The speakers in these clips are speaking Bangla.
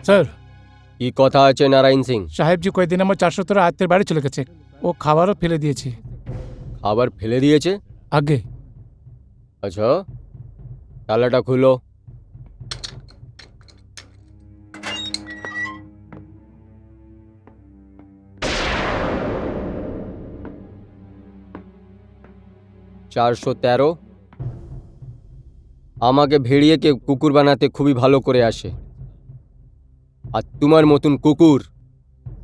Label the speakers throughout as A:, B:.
A: স্যার,
B: কি কথা আছে নারায়ণ সিং?
A: সাহেবজি কয়েকদিন আমার 417 আত্মীয়ের বাড়ি চলে গেছে। ও খাবারও ফেলে দিয়েছে।
B: খাবার ফেলে দিয়েছে?
A: আগে
B: আচ্ছা, তালাটা খুলো। "413 আমাকে ভেড়িয়ে কে কুকুর বানাতে খুবই ভালো করে আসে। আর তোমার মতন কুকুর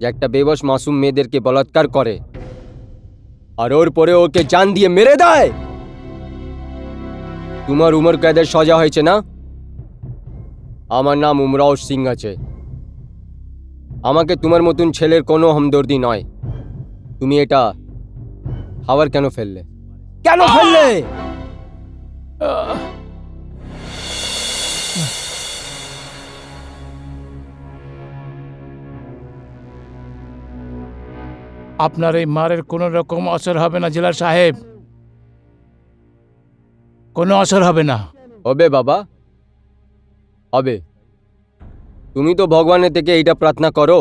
B: যে একটা বেবস মাসুম মেয়েদেরকে বলাৎকার করে আর ওর পরে ওকে জান দিয়ে মেরে দেয়। তোমার উমর কয়েদের সজা হয়েছে না? আমার নাম উমরাও সিং আছে। আমাকে তোমার মতন ছেলের কোনো হমদর্দি নয়। তুমি এটা খাবার কেন ফেললে? কেন ফেললে?
A: আপনার এই মারের কোনো রকম অসর হবে না জেলার সাহেব, কোনো অসর হবে না।
B: হবে বাবা, হবে। তুমি তো ভগবানের থেকে এইটা প্রার্থনা করো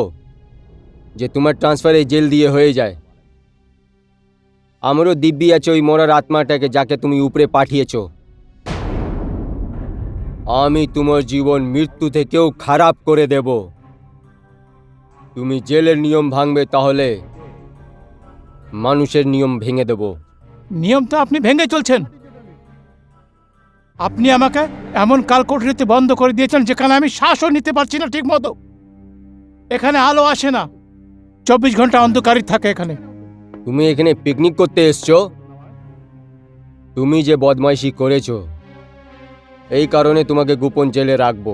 B: যে তোমার ট্রান্সফার এই জেল দিয়ে হয়ে যায়। আমারও দিব্যি আছে ওই মরার আত্মাটাকে যাকে তুমি উপরে পাঠিয়েছ। আমি তোমার জীবন মৃত্যু থেকেও খারাপ করে দেব। তুমি জেলের নিয়ম ভাঙবে তাহলে মানুষের নিয়ম ভেঙে দেব।
A: নিয়ম তো আপনি ভেঙে চলছেন। আপনি আমাকে এমন কালকোঠরিতে বন্ধ করে দিয়েছেন যেখানে আমি শ্বাসও নিতে পারছি না ঠিক মতো। এখানে আলো আসে না, 24 ঘন্টা অন্ধকারই থাকে এখানে।
B: তুমি এখানে পিকনিক করতে এসছো? তুমি যে বদমাইশি করেছো এই কারণে তোমাকে গোপন জেলে রাখবো।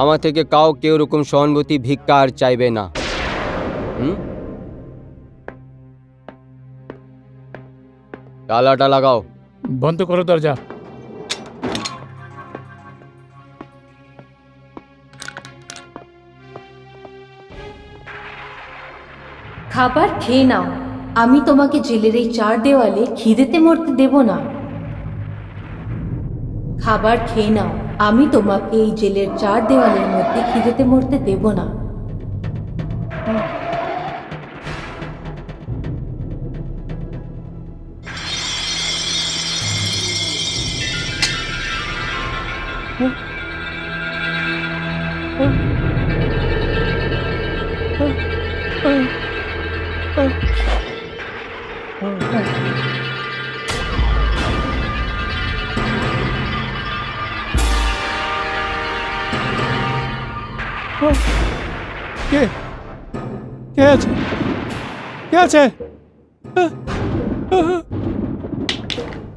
B: আমার থেকে কেউ এরকম সহানুভূতি ভিক্ষা আর চাইবে না। তালাটা লাগাও।
A: বন্ধ করো দরজা।
C: খাবার খেয়ে নাও। আমি তোমাকে জেলের এই 4 দেওয়ালে খিদেতে মরতে দেব না। খাবার খেয়ে নাও। আমি তোমাকে এই জেলের 4 দেওয়ালের মধ্যে খিদেতে মরতে দেব না।
A: কে কে আছে? কে আছে?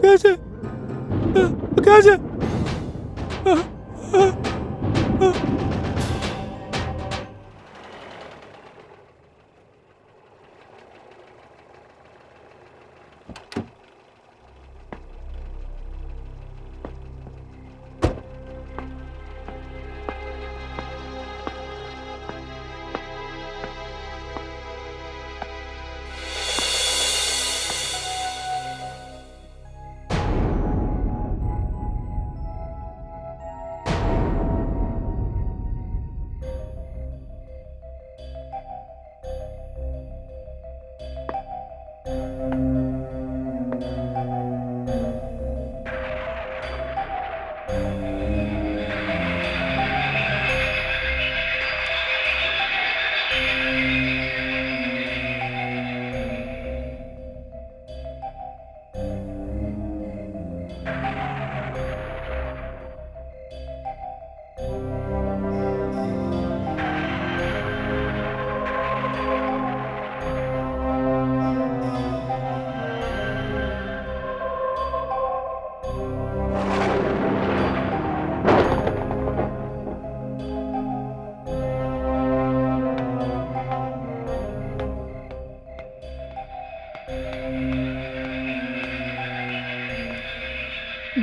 A: কে আছে? কে আছে?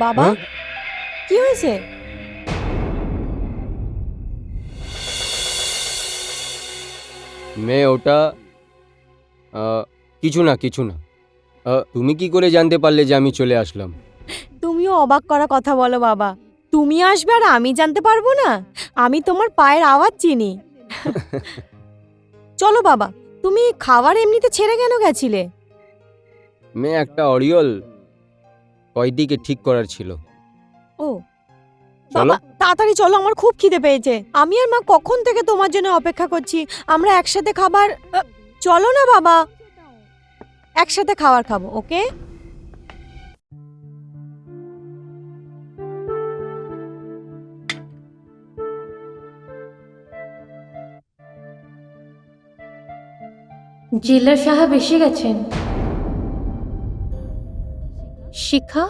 D: বাবা, কি হয়েছে?
B: মেয়ে ওটা কিছু না কিছু না। তুমি কি করে জানতে পারলে যে আমি চলে আসলাম?
D: তুমিও অবাক করা কথা বলো বাবা। তুমি আসবে আর আমি জানতে পারবো না? আমি তোমার পায়ের আওয়াজ চিনি। চলো বাবা, তুমি খাবার এমনিতে ছেড়ে কেন গেছিলে?
B: মেয়ে একটা অরিয়ল কয়দিকে ঠিক করার ছিল।
D: ও
B: চলো।
D: বাবা তাড়াতাড়ি চলো, আমার খুব খিদে পেয়েছে। আমি আর মা কখন থেকে তোমার জন্য অপেক্ষা করছি। আমরা একসাথে খাবার চলো না বাবা, একসাথে খাবার খাবো, ওকে?
C: জেলার সাহেব এসে গেছেন। শিখা,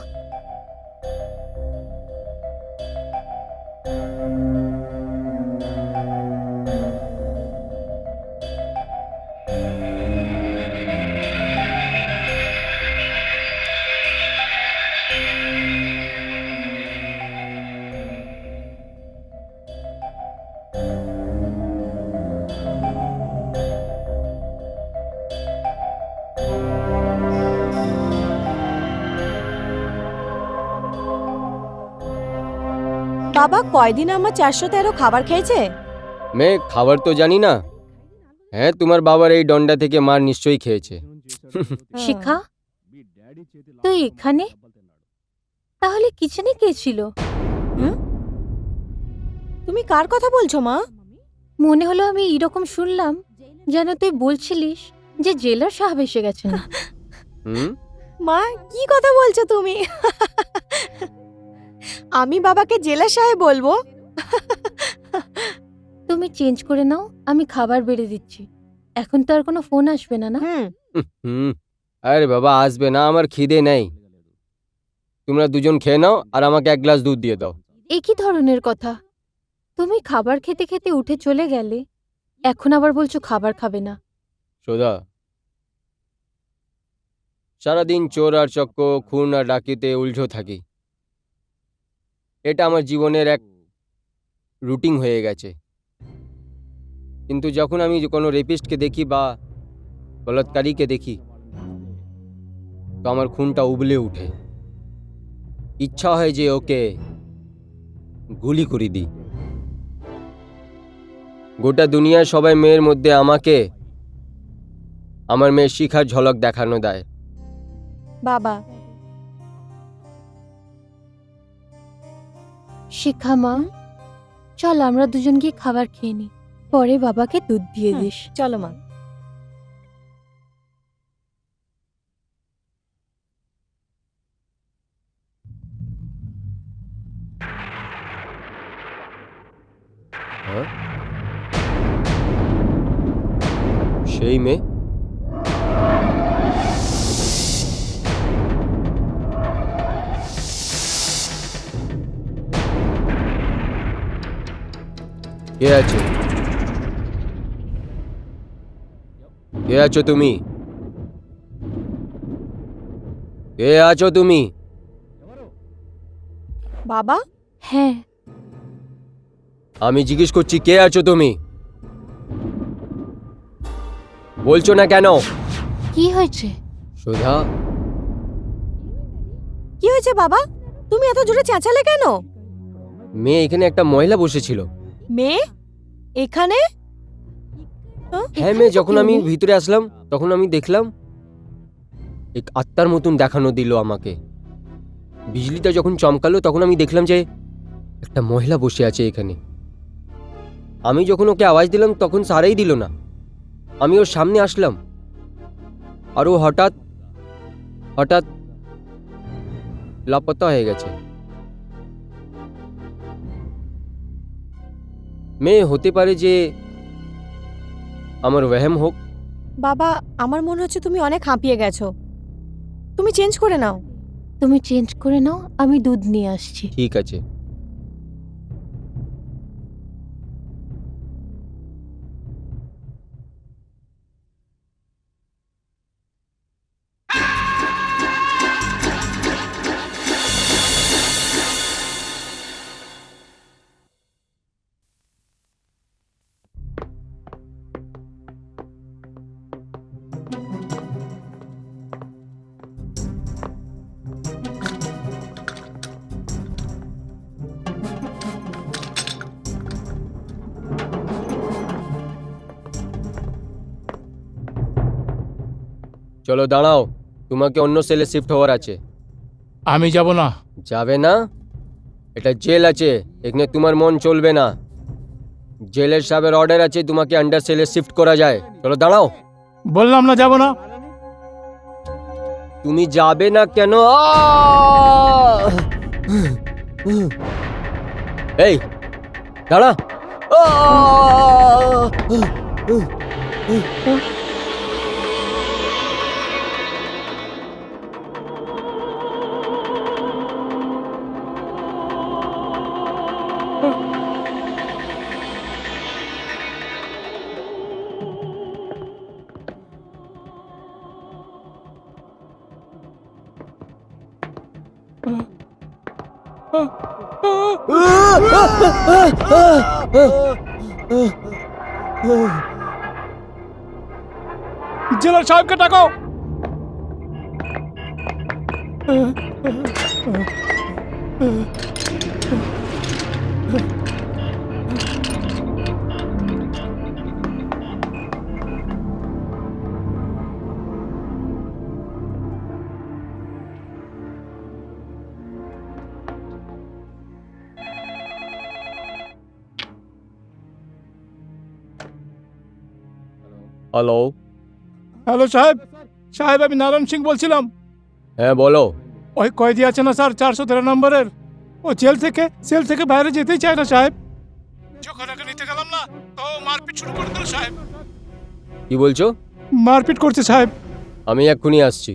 D: বাবা কয়দিন আমার 413 খাবার খেয়েছে?
B: মেয়ে খাবার তো জানি না। হ্যাঁ, তোমার বাবার এই ডন্ডা থেকে মার নিশ্চয়ই খেয়েছে।
C: শিখা, তুই এখানে? তাহলে কিচেনে কে ছিল?
D: তুমি কার কথা বলছো মা?
C: মনে হলো আমি এরকম শুনলাম যেন তুই বলছিলিস যে জেলার সাহেব এসে গেছেন।
B: হুম।
D: মা কি কথা বলছো তুমি? আমি বাবাকে জেলা সাহেব বলবো?
C: তুমি চেঞ্জ করে নাও, আমি খাবার বেড়ে দিচ্ছি। এখন তো আর কোনো ফোন আসবে না, না?
B: হুম। আরে বাবা, আসবে না, আমার খিদে নেই। তোমরা দুজন খেয়ে নাও আর আমাকে এক গ্লাস দুধ দিয়ে দাও।
C: এ কি ধরনের কথা? তুমি খাবার খেতে খেতে উঠে চলে গেলে, এখন আবার বলছো খাবার খাবে না।
B: সোদা, সারাদিন চোর আর চক্র, খুন আর ডাকিতে উল্টো থাকি। এটা আমার জীবনের এক রুটিন হয়ে গেছে। কিন্তু যখন আমি কোনো রেপিস্টকে দেখি বা বলাৎকারীকে দেখি, তো আমার খুনটা উবলে উঠে। ইচ্ছা হয় যে ওকে গুলি করে দিই। গোটা দুনিয়ার সবাই মেয়ের মধ্যে আমাকে আমার মেয়ে শিখার ঝলক দেখানো দেয়।
D: বাবা
C: শিখা মা, চল আমরা দুজন গিয়ে খাবার খেয়ে নিই, পরে বাবাকে দুধ দিয়ে দিস।
D: চলো মা।
B: হ্যাঁ? সেই মেয়ে? কে আছো? কে আছো তুমি? কে আছো তুমি?
D: বাবা
C: হ্যাঁ,
B: আমি জিজ্ঞেস করছি, কে আছো তুমি? বলছো না কেন?
C: কি হয়েছে?
B: সুধা,
D: কি হয়েছে বাবা? তুমি এত জোরে চেঁচালে কেন?
B: মেয়ে এখানে একটা মহিলা বসেছিল।
D: মেয়ে এখানে?
B: হ্যাঁ মেয়ে, যখন আমি ভিতরে আসলাম তখন আমি দেখলাম এক আত্মার মতন দেখানো দিল আমাকে। বিজলিটা যখন চমকালো তখন আমি দেখলাম যে একটা মহিলা বসে আছে এখানে। আমি যখন ওকে আওয়াজ দিলাম তখন সারাই দিল না। আমি ওর সামনে আসলাম আর ও হঠাৎ হঠাৎ লাপতা হয়ে গেছে। মেয়ে হতে পারে যে আমার ওয়াহম হোক।
D: বাবা আমার মনে হচ্ছে তুমি অনেক হাঁপিয়ে গেছো, তুমি চেঞ্জ করে নাও।
C: তুমি চেঞ্জ করে নাও, আমি দুধ নিয়ে আসছি।
B: ঠিক আছে। চলো দাঁড়াও, তোমাকে অন্য সেলে শিফট হওয়ার আছে।
A: আমি যাব না।
B: যাবে না? এটা জেল আছে, এখানে তোমার মন চলবে না। জেলের সাহেবের অর্ডার আছে তোমাকে আন্ডার সেলে শিফট করা যায়। চলো দাঁড়াও।
A: বললাম না যাব না।
B: তুমি যাবে না কেন? এই দাঁড়া।
A: জেলার সাহেবকে ডাকাও।
B: হ্যালো।
A: হ্যালো সাহেব, সাহেব আমি নারায়ণ সিং বলছিলাম।
B: হ্যাঁ বলো।
A: ওই কয়েদি আছে না স্যার 413 নম্বরের, ও সেল থেকে বাইরে যেতেই চায় না সাহেব। যখন ওকে নিতে গেলাম না তো মারপিট শুরু করে দিল সাহেব।
B: কি বলছো?
A: মারপিট করছে সাহেব।
B: আমি এক্ষুনি আসছি।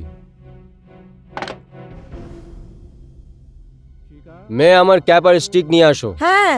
B: মেয়ে আমার ক্যাপ আর স্টিক নিয়ে আসো।
D: হ্যাঁ।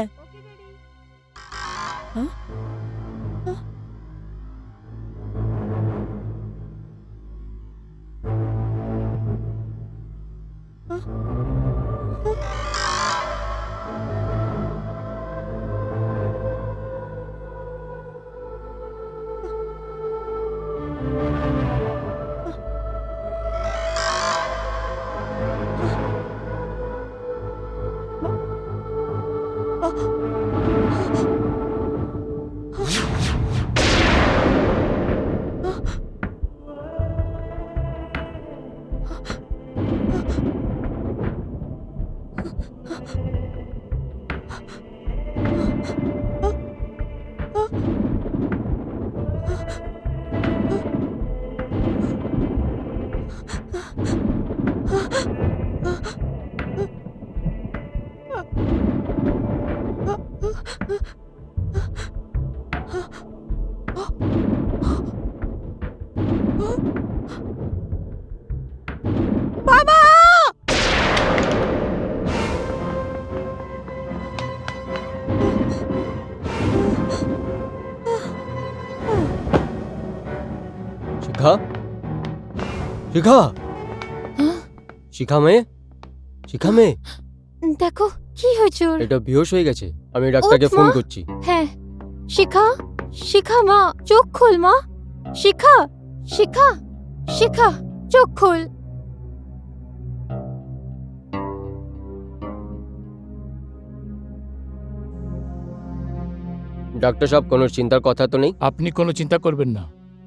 D: বাবা!
B: শিখা, শিখা,
C: হ্যাঁ?
B: শিখা মেয়ে, শিখা মেয়ে,
C: দেখো কি হয়েছে ওর।
B: এটা বেহুশ হয়ে গেছে। আমি ডাক্তারকে
C: ওঠ,
B: ফোন
C: মা।
B: করছি।
C: হ্যাঁ, শিখা, শিখা মা, চোখ খোল মা। শিখা, শিখা, শিখা, চোখ খোল।
B: ডাক্তার সাহেব কোনো চিন্তার কথা তো নেই?
A: আপনি কোনো চিন্তা করবেন না,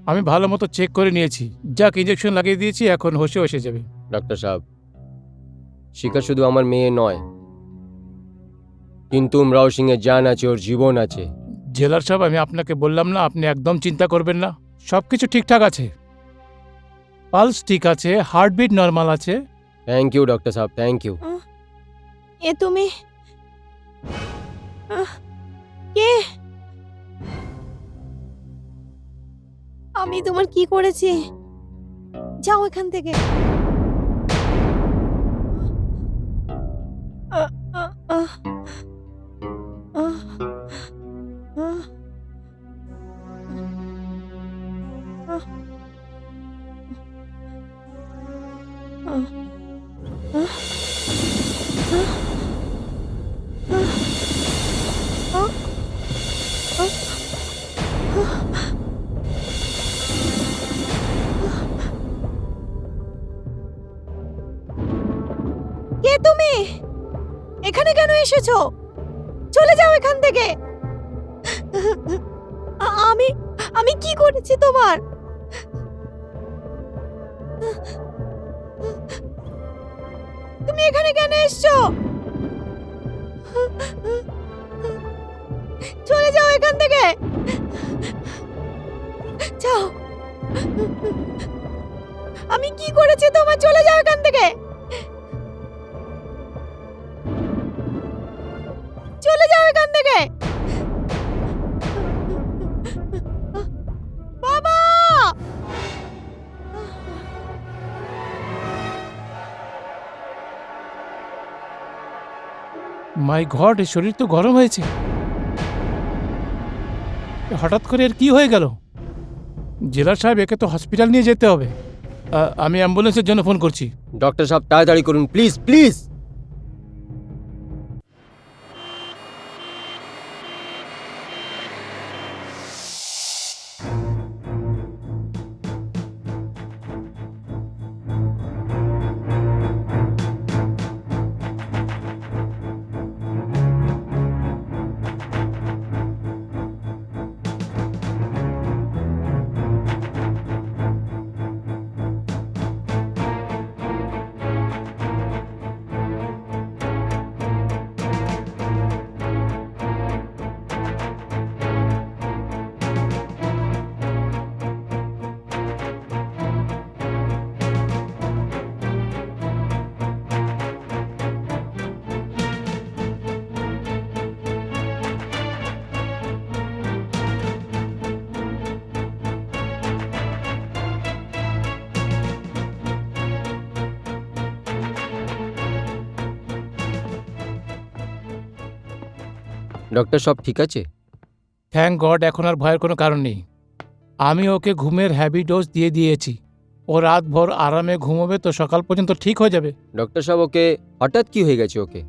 A: আমি ভালো মতো চেক করে নিয়েছি। যাক ইঞ্জেকশন লাগিয়ে দিয়েছি, এখন হোশে এসে যাবে।
B: ডাক্তার সাহেব, শিখা শুধু আমার মেয়ে নয়, কিন্তু উমরাও সিং এর জান আছে, ওর জীবন আছে।
A: জেলার সাহেব আমি আপনাকে বললাম না, আপনি একদম চিন্তা করবেন না, সব কিছু ঠিকঠাক আছে। পালস ঠিক আছে, হার্টবিট নর্মাল আছে।
B: থ্যাংক ইউ ডক্টর সাহেব, থ্যাংক ইউ।
D: এ তুমি কে? আমি তোমার কি করেছি? যাও এখান থেকে। আহ, আহ, আহ, আহ, আহ, আহ, আহ, আহ, কে তুমি? এখানে কেন এসেছো? চলে যাও এখান থেকে। আমি আমি কি করেছি তোমার? তুমি এখানে কেন এসছো? চলে যাও এখান থেকে, যাও। আমি কি করেছি তোমার? চলে যাও এখান থেকে, চলে যাও এখান থেকে। বাবা!
A: মাই গড, এই শরীর তো গরম হয়েছে। হঠাৎ করে এর কি হয়ে গেল? জেলা সাহেব, একে তো হসপিটাল নিয়ে যেতে হবে। আমি অ্যাম্বুলেন্সের জন্য ফোন করছি।
B: ডক্টর সাহেব তাড়াতাড়ি করুন প্লিজ প্লিজ। ডক্টর সব ঠিক আছে?
A: থ্যাংক গড, এখন আর ভয়ের কোনো কারণ নেই। আমি ওকে ঘুমের হ্যাভি ডোজ দিয়ে দিয়েছি। ও রাতভর আরামে ঘুমোবে তো সকাল পর্যন্ত ঠিক হয়ে যাবে।
B: ডক্টর সাহেব ওকে হঠাৎ কি হয়ে গেছে ওকে?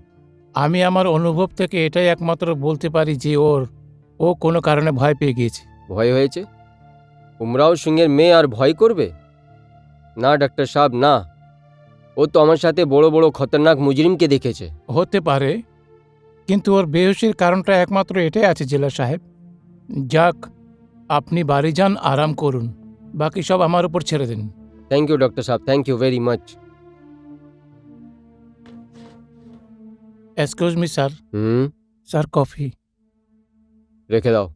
A: আমি আমার অনুভব থেকে এটাই একমাত্র বলতে পারি যে ও কোনো কারণে ভয় পেয়ে গিয়েছে।
B: ভয় হয়েছে? উমরাও সিংয়ের মেয়ে আর ভয় করবে না ডক্টর সাহেব, না। ও তো আমার সাথে বড় বড় খতরনাক মুজরিমকে দেখেছে।
A: হতে পারে, কিন্তু ওর বেহুশির কারণটা একমাত্র এটাই আছে জেলা সাহেব। যাক, আপনি বাড়ি যান, আরাম করুন, বাকি সব আমার উপর ছেড়ে দিন।
B: থ্যাংক ইউ ডক্টর সাহেব, thank you very much.
A: Excuse me sir. Sir, coffee.
B: রেখে দাও।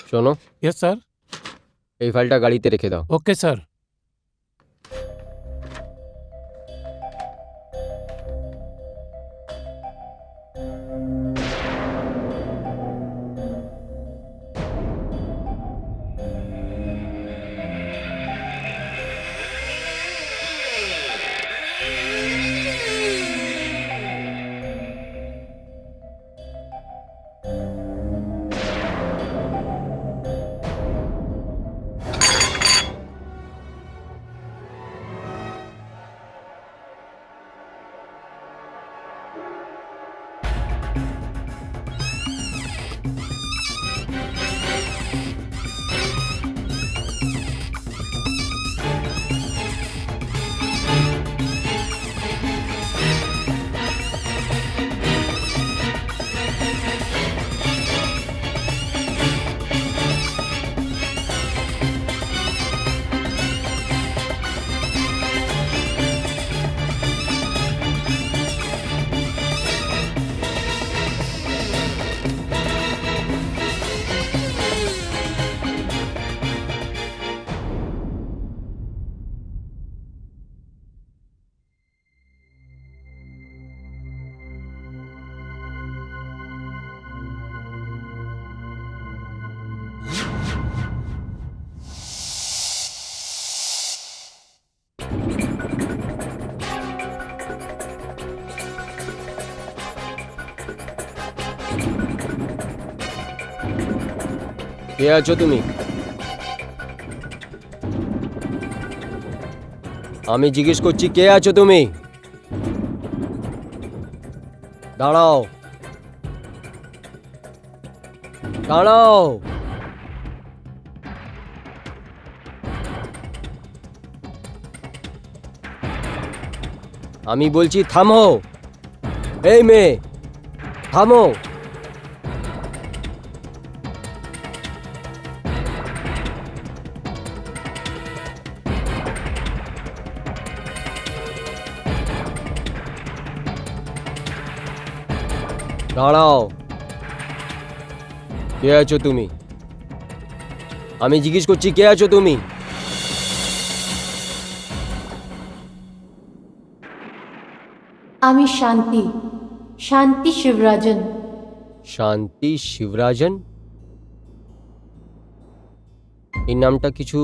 B: শোনো,
A: ইয়েস স্যার।
B: এই ফাইলটা গাড়িতে রেখে দাও।
A: Okay sir.
B: কে আছো তুমি? আমি জিজ্ঞেস করছি কে আছো তুমি? দাঁড়াও, দাঁড়াও। আমি বলছি থামো। এই মেয়ে, থামো। দাঁড়াও। কে আছো তুমি? আমি জিজ্ঞেস করছি কে আছো তুমি?
C: আমি শান্তি, শান্তি শিবরাজন।
B: শান্তি শিবরাজন? এই নামটা কিছু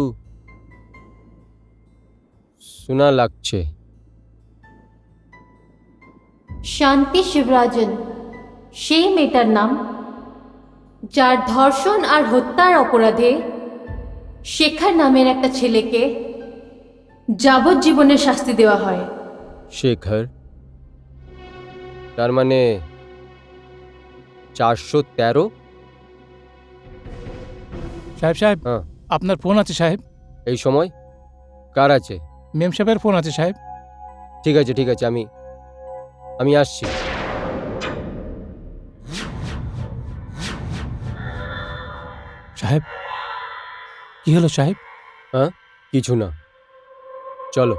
B: শোনা লাগছে।
C: শান্তি শিবরাজন সেই মেয়েটার নাম যার ধর্ষণ আর হত্যার অপরাধে শেখার নামের একটা ছেলেকে যাবজ্জীবনের শাস্তি দেওয়া হয়।
B: শেখর? তার মানে 413?
A: সাহেব
B: হ্যাঁ।
A: আপনার ফোন আছে সাহেব।
B: এই সময় কার আছে?
A: মেম সাহেবের ফোন আছে সাহেব।
B: ঠিক আছে ঠিক আছে, আমি আসছি।
A: সাহেব কি হলো সাহেব?
B: হ্যাঁ, কিছু না, চলো।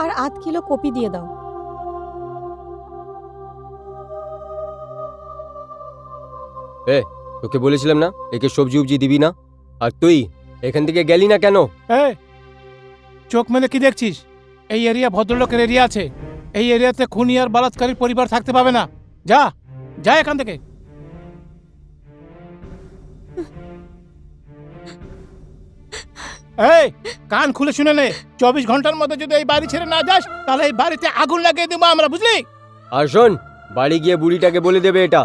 D: আর 8 কিলো কপি দিয়ে দাও।
B: তোকে বলেছিলাম না একে সবজি উবজি দিবি না, আর তুই এখান থেকে গেলি না কেন?
A: এই চোখ মেলে কি দেখছিস? এই এরিয়া ভদ্রলোকের এরিয়া আছে। এই এরিয়াতে খুনি আর বালাৎকারীর পরিবার থাকতে পাবে না। যা যা এখান থেকে। এই কান খুলে শুনে নে, 24 ঘন্টার মধ্যে যদি এই বাড়ি ছেড়ে না যাস তাহলে এই বাড়িতে আগুন লাগিয়ে দেবো আমরা, বুঝলি?
B: আর শোন, বাড়ি গিয়ে বুড়িটাকে বলে দেবে এটা।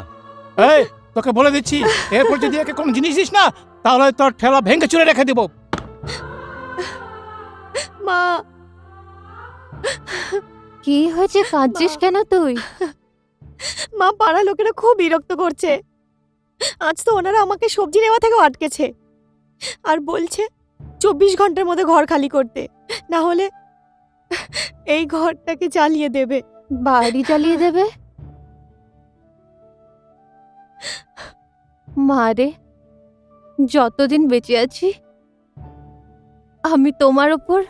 A: এই তোকে বলে দিচ্ছি, এরপর যদি একে কোনো জিনিস দিস না তাহলে তোর ঠেলা ভেঙে চুরে রেখে দেবো।
D: মা,
C: কি হয়েছে, কাঁদছিস কেন তুই?
D: মা পাড়া লোকেরা খুব বিরক্ত করছে। আজ তো ওনারা আমাকে সবজি নেওয়া থেকেও আটকেছে আর বলছে 24 ঘন্টার মধ্যে ঘর খালি করতে, না হলে এই ঘরটাকে জ্বালিয়ে দেবে।
C: বাড়ি জ্বালিয়ে দেবে? মারে, যতদিন বেঁচে আছি আমি তোমার ওপর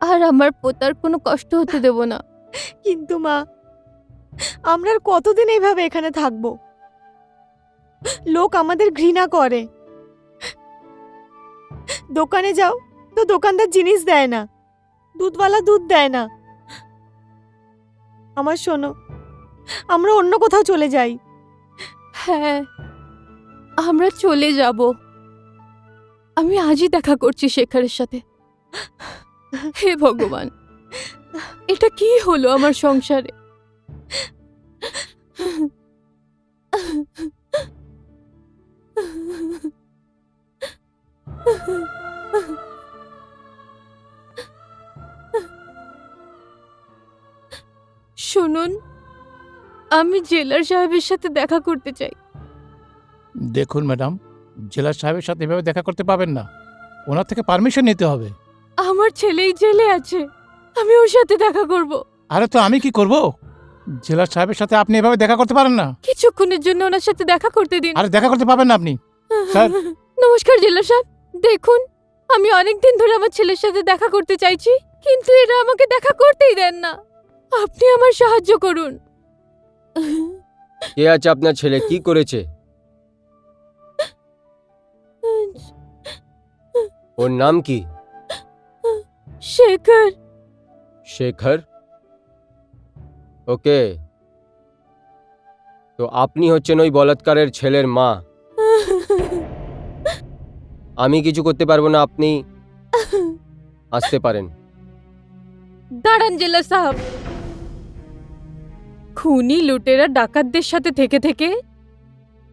C: আর আমার পোতার কোনো কষ্ট হতে দেব না।
D: কিন্তু মা, আমরা আর কতদিন এইভাবে এখানে থাকবো? লোক আমাদের ঘৃণা করে। দোকানে যাও তো দোকানদার জিনিস দেয় না, দুধওয়ালা দুধ দেয় না। আমার শোনো, আমরা অন্য কোথাও চলে যাই।
C: হ্যাঁ, আমরা চলে যাব। আমি আজই দেখা করছি শেখরের সাথে। হে ভগবান, এটা কি হলো আমার সংসারে? শুনুন, আমি জেলার সাহেবের সাথে দেখা করতে চাই।
A: দেখুন ম্যাডাম, জেলার সাহেবের সাথে এভাবে দেখা করতে পাবেন না, ওনার থেকে পারমিশন নিতে হবে।
C: আমার ছেলেই জেলে আছে, আমি ওর সাথে দেখা করব।
A: আরে তো আমি কি করব? জেলার সাহেবের সাথে আপনি এভাবে দেখা করতে পারেন না।
C: কিছুক্ষণের জন্য ওনার সাথে দেখা করতে দিন।
A: আরে দেখা করতে পাবেন না আপনি। স্যার।
C: নমস্কার জেলা সাহেব, দেখুন আমি অনেক দিন ধরে আমার ছেলের সাথে দেখা করতে চাইছি, কিন্তু এরা আমাকে দেখা করতেই দেন না। আপনি আমার সাহায্য করুন।
B: কে আছে আপনার ছেলে? কি করেছে? ওর নাম কি?
C: শেখর।
B: শেখর? ওকে, তো আপনি হচ্ছেন ওই বলাৎকারের ছেলের মা। আমি কিছু করতে পারবো না, আপনি আসতে পারেন।
C: দাঁড়ান জেলা সাহেব, খুনি লুটেরা ডাকাতদের সাথে থেকে থেকে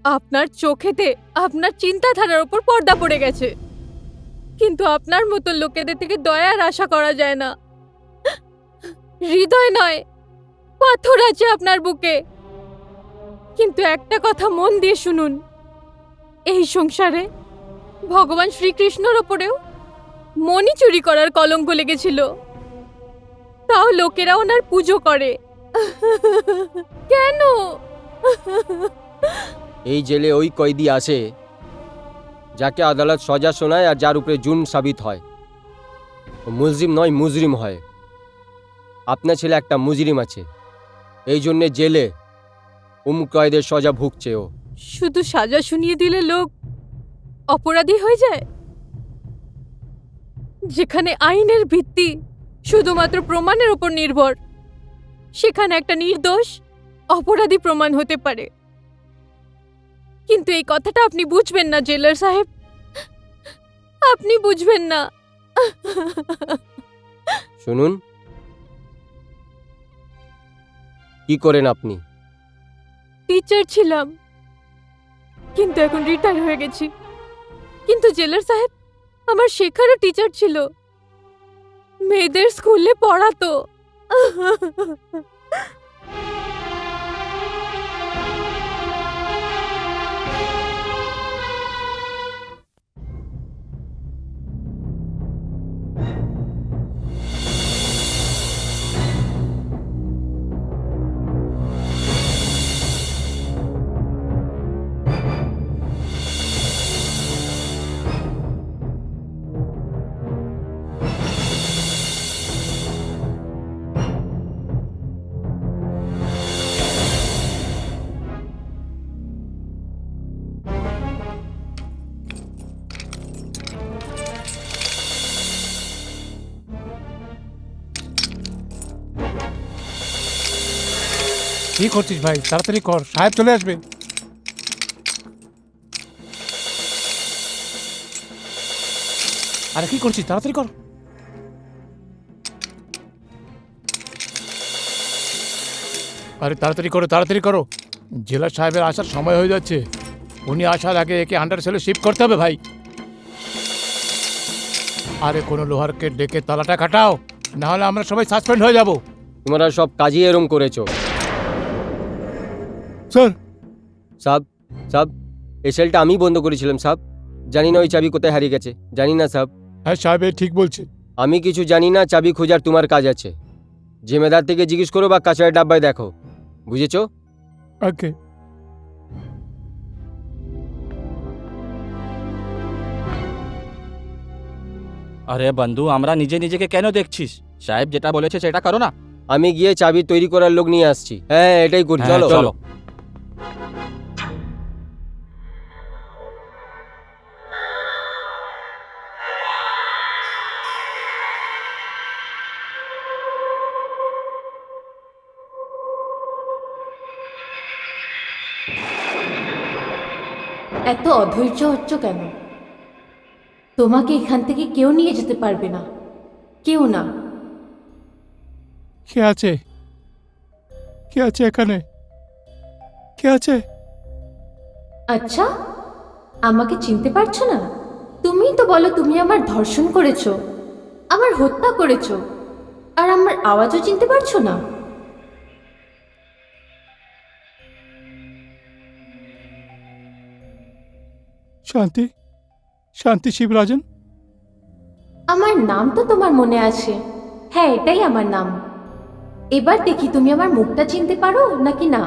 C: আপনার চোখেতে আপনার চিন্তাধারার উপর পর্দা পড়ে গেছে। কিন্তু আপনার মতো লোকেদের থেকে দয়ার আশা করা যায় না। হৃদয় নয়, পাথর আছে আপনার বুকে। কিন্তু একটা কথা মন দিয়ে শুনুন, এই সংসারে ভগবান শ্রীকৃষ্ণর ওপরেও মণি চুরি করার কলঙ্ক লেগেছিল, তাও লোকেরা ওনার পুজো করে। কেন?
B: এই জেলে ওই কয়েদি আসে যাকে আদালত সজা শোনায় আর যার উপরে জুন সাবিত হয়। ও মুজরিম নয়, মুজরিম হয়। আপনার ছেলে একটা মুজরিম আছে, এই জন্যে জেলে কয়েদের সজা ভুগছে ও।
C: শুধু সাজা শুনিয়ে দিলে লোক অপরাধী হয়ে যায়? যেখানে আইনের ভিত্তি শুধুমাত্র প্রমাণের উপর নির্ভর, সেখানে একটা নির্দোষ অপরাধী প্রমাণ হতে পারে। কিন্তু এই কথাটা আপনি বুঝবেন না জেলার সাহেব, আপনি বুঝবেন না।
B: শুনুন, কি করেন আপনি?
C: টিচার ছিলাম, কিন্তু এখন রিটায়ার হয়ে গেছি। কিন্তু জেলার সাহেব, আমার শেখারও টিচার ছিল, মেয়েদের স্কুলে পড়াতো।
A: কি করছিস ভাই? তাড়াতাড়ি কর, সাহেব চলে আসবে। আরে কি করছিস? তাড়াতাড়ি কর। আরে তাড়াতাড়ি করো, তাড়াতাড়ি করো। জেলা সাহেবের আসার সময় হয়ে যাচ্ছে। উনি আসার আগে একে আন্ডার সেলে শিফট করতে হবে ভাই। আরে কোনো লোহারকে ডেকে তালাটা কাটাও, না হলে আমরা সবাই সাসপেন্ড হয়ে যাব।
B: তোমরা সব কাজই এরম করেছো।
A: স্যার,
B: সাব সাব এই সেলটা আমি বন্ধ করেছিলাম সাব। জানি না ওই চাবি কোথায় হারিয়ে গেছে, জানি না সাব।
A: হ্যাঁ সাহেব ঠিক বলছে।
B: আমি কিছু জানি না, চাবি খোঁজার তোমার কাজ আছে। জিম্মেদার থেকে জিজ্ঞেস করো বা কাছাড়ের ডাব্বায় দেখো, বুঝেছো?
A: ওকে।
E: আরে বন্ধু, আমরা নিজে নিজেকে কেন দেখছিস? সাহেব যেটা বলেছে সেটা করো না।
B: আমি গিয়ে চাবি তৈরি করার লোক নিয়ে আসছি। হ্যাঁ এটাই করি,
E: হ্যাঁ,
B: চলো
E: চলো।
C: এত অধৈর্য হচ্ছ কেন? তোমাকে এখান থেকে কেউ নিয়ে যেতে পারবে না, কেউ না।
A: কে আছে? কে আছে এখানে? কে আছে?
C: আচ্ছা, আমাকে চিনতে পারছো না? তুমিই তো বলো তুমি আমার ধর্ষণ করেছো, আমার হত্যা করেছো, আর আমার আওয়াজও চিনতে পারছো না?
A: শান্তি, শান্তি শিবরাজন।
C: আমার নাম তো তোমার মনে আছে। হ্যাঁ, এটাই আমার নাম। এবার দেখি তুমি আমার মুখটা চিনতে পারো নাকি না।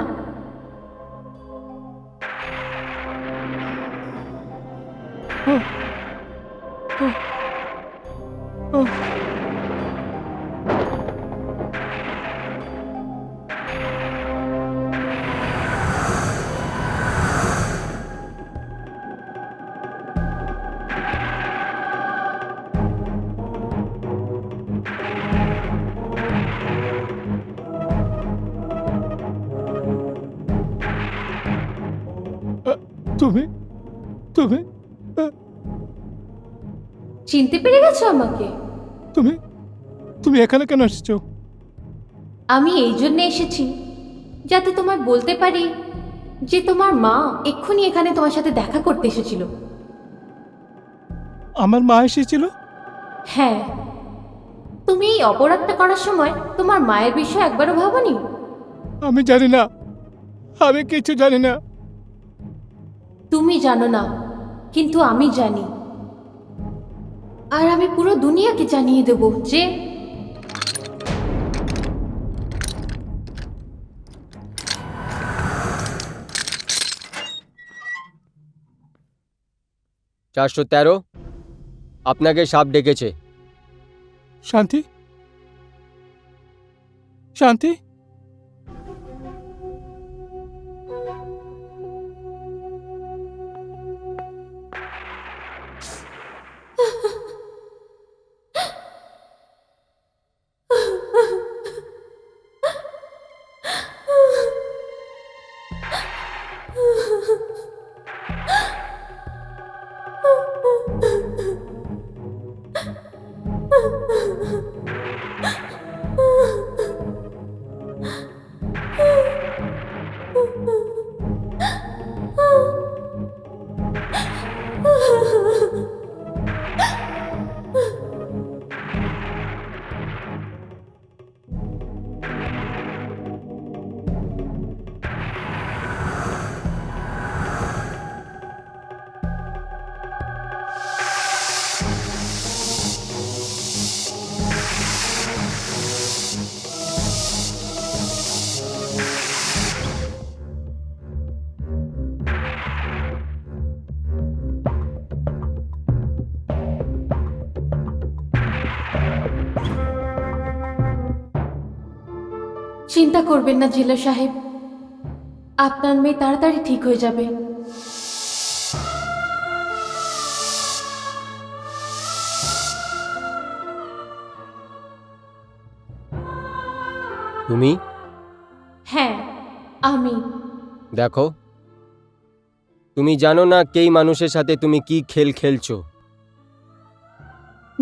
A: তুমি তুমি
C: চিনতে পেরে গেছো আমাকে?
A: তুমি তুমি এখানে কেন এসেছো?
C: আমি এই জন্য এসেছি যাতে তোমায় বলতে পারি যে তোমার মা এক্ষুনি এখানে তোমার সাথে দেখা করতে এসেছিল।
A: আমার মা এসেছিল?
C: হ্যাঁ, তুমি এই অপরাধটা করার সময় তোমার মায়ের বিষয়ে একবারও ভাবোনি?
A: আমি জানি না, আমি কিছু জানি না।
C: তুমি জানো না, কিন্তু আমি জানি। আর আমি পুরো দুনিয়াকে জানিয়ে দেব যে
B: চারশো 13 আপনাকে সাপ ডেকেছে।
A: শান্তি, শান্তি,
C: চিন্তা করবেন না জেলার সাহেব, আপনার মেয়ে তাড়াতাড়ি ঠিক হয়ে যাবে।
B: তুমি?
C: হ্যাঁ, আমি।
B: দেখো, তুমি জানো না কেই মানুষের সাথে তুমি কি খেল খেলছো।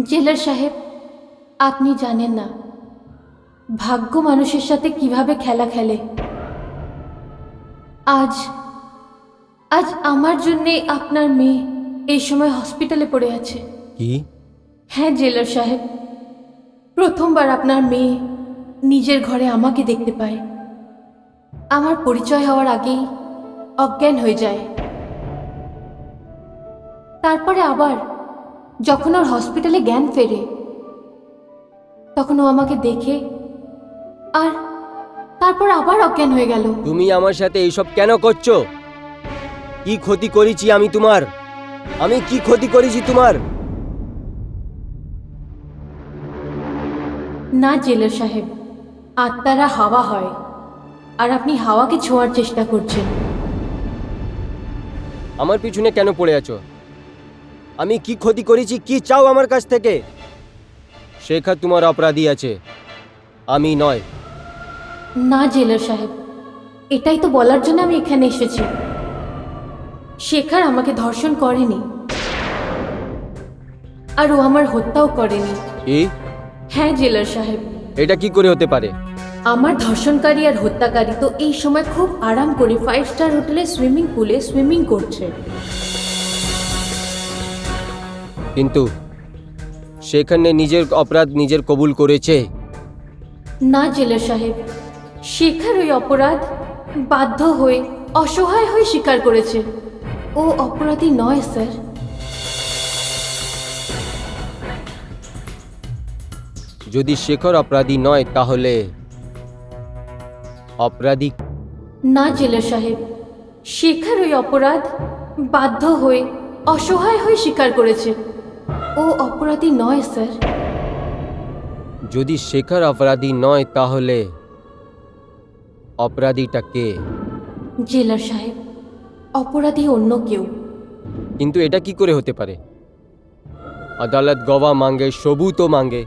C: জেলার সাহেব, আপনি জানেন না ভাগ্য মানুষের সাথে কিভাবে খেলা খেলে। আজ আজ আমার জন্যে আপনার মেয়ে এই সময় হসপিটালে পড়ে আছে।
B: কি?
C: হ্যাঁ জেলার সাহেব, প্রথমবার আপনার মেয়ে নিজের ঘরে আমাকে দেখতে পায়। আমার পরিচয় হওয়ার আগেই অজ্ঞান হয়ে যায়। তারপরে আবার যখন ওর হসপিটালে জ্ঞান ফেরে, তখন ও আমাকে দেখে আর তারপর আবার অজ্ঞান হয়ে গেল।
B: তুমি আমার সাথে এইসব কেন করছো? কি ক্ষতি করেছি আমি তোমার? আমি কি ক্ষতি করেছি তোমার?
C: না জেলার সাহেব, আত্মারা হাওয়া হয়, আর আপনি হাওয়াকে ছোঁয়ার চেষ্টা করছেন।
B: আমার পিছনে কেন পড়ে আছো? আমি কি ক্ষতি করেছি? কি চাও আমার কাছ থেকে? শেখা তোমার অপরাধী আছে, আমি নয়।
C: না জেলার সাহেব, এটাই তো বলার জন্য আমি এখানে এসেছি। শেখার আমাকে ধর্ষণ করেনি, আর ও আমার হত্যাও করেনি।
B: কি?
C: হ্যাঁ জেলার সাহেব,
B: এটা কি করে হতে পারে?
C: আমার ধর্ষণকারী আর হত্যাকারী তো এই সময় খুব আরাম করে 5 স্টার হোটেলে সুইমিং পুলে সুইমিং করছে।
B: কিন্তু সেখানে নিজের অপরাধ নিজের কবুল করেছে।
C: না জেলার সাহেব, শেখার ওই অপরাধ বাধ্য হয়ে অসহায় হয়ে স্বীকার করেছে। ও অপরাধী নয় স্যার।
B: যদি শেখর অপরাধী নয় তাহলে অপরাধী?
C: না জেলার সাহেব, শেখার ওই অপরাধ বাধ্য হয়ে অসহায় হয়ে স্বীকার করেছে। ও অপরাধী নয় স্যার।
B: যদি শেখর অপরাধী নয় তাহলে অপরাধীটা কে?
C: জেলার সাহেব, অপরাধী অন্য কেউ।
B: কিন্তু এটা কি করে হতে পারে? আদালত গবাহ মাঙ্গে, সবুতও মাঙ্গে।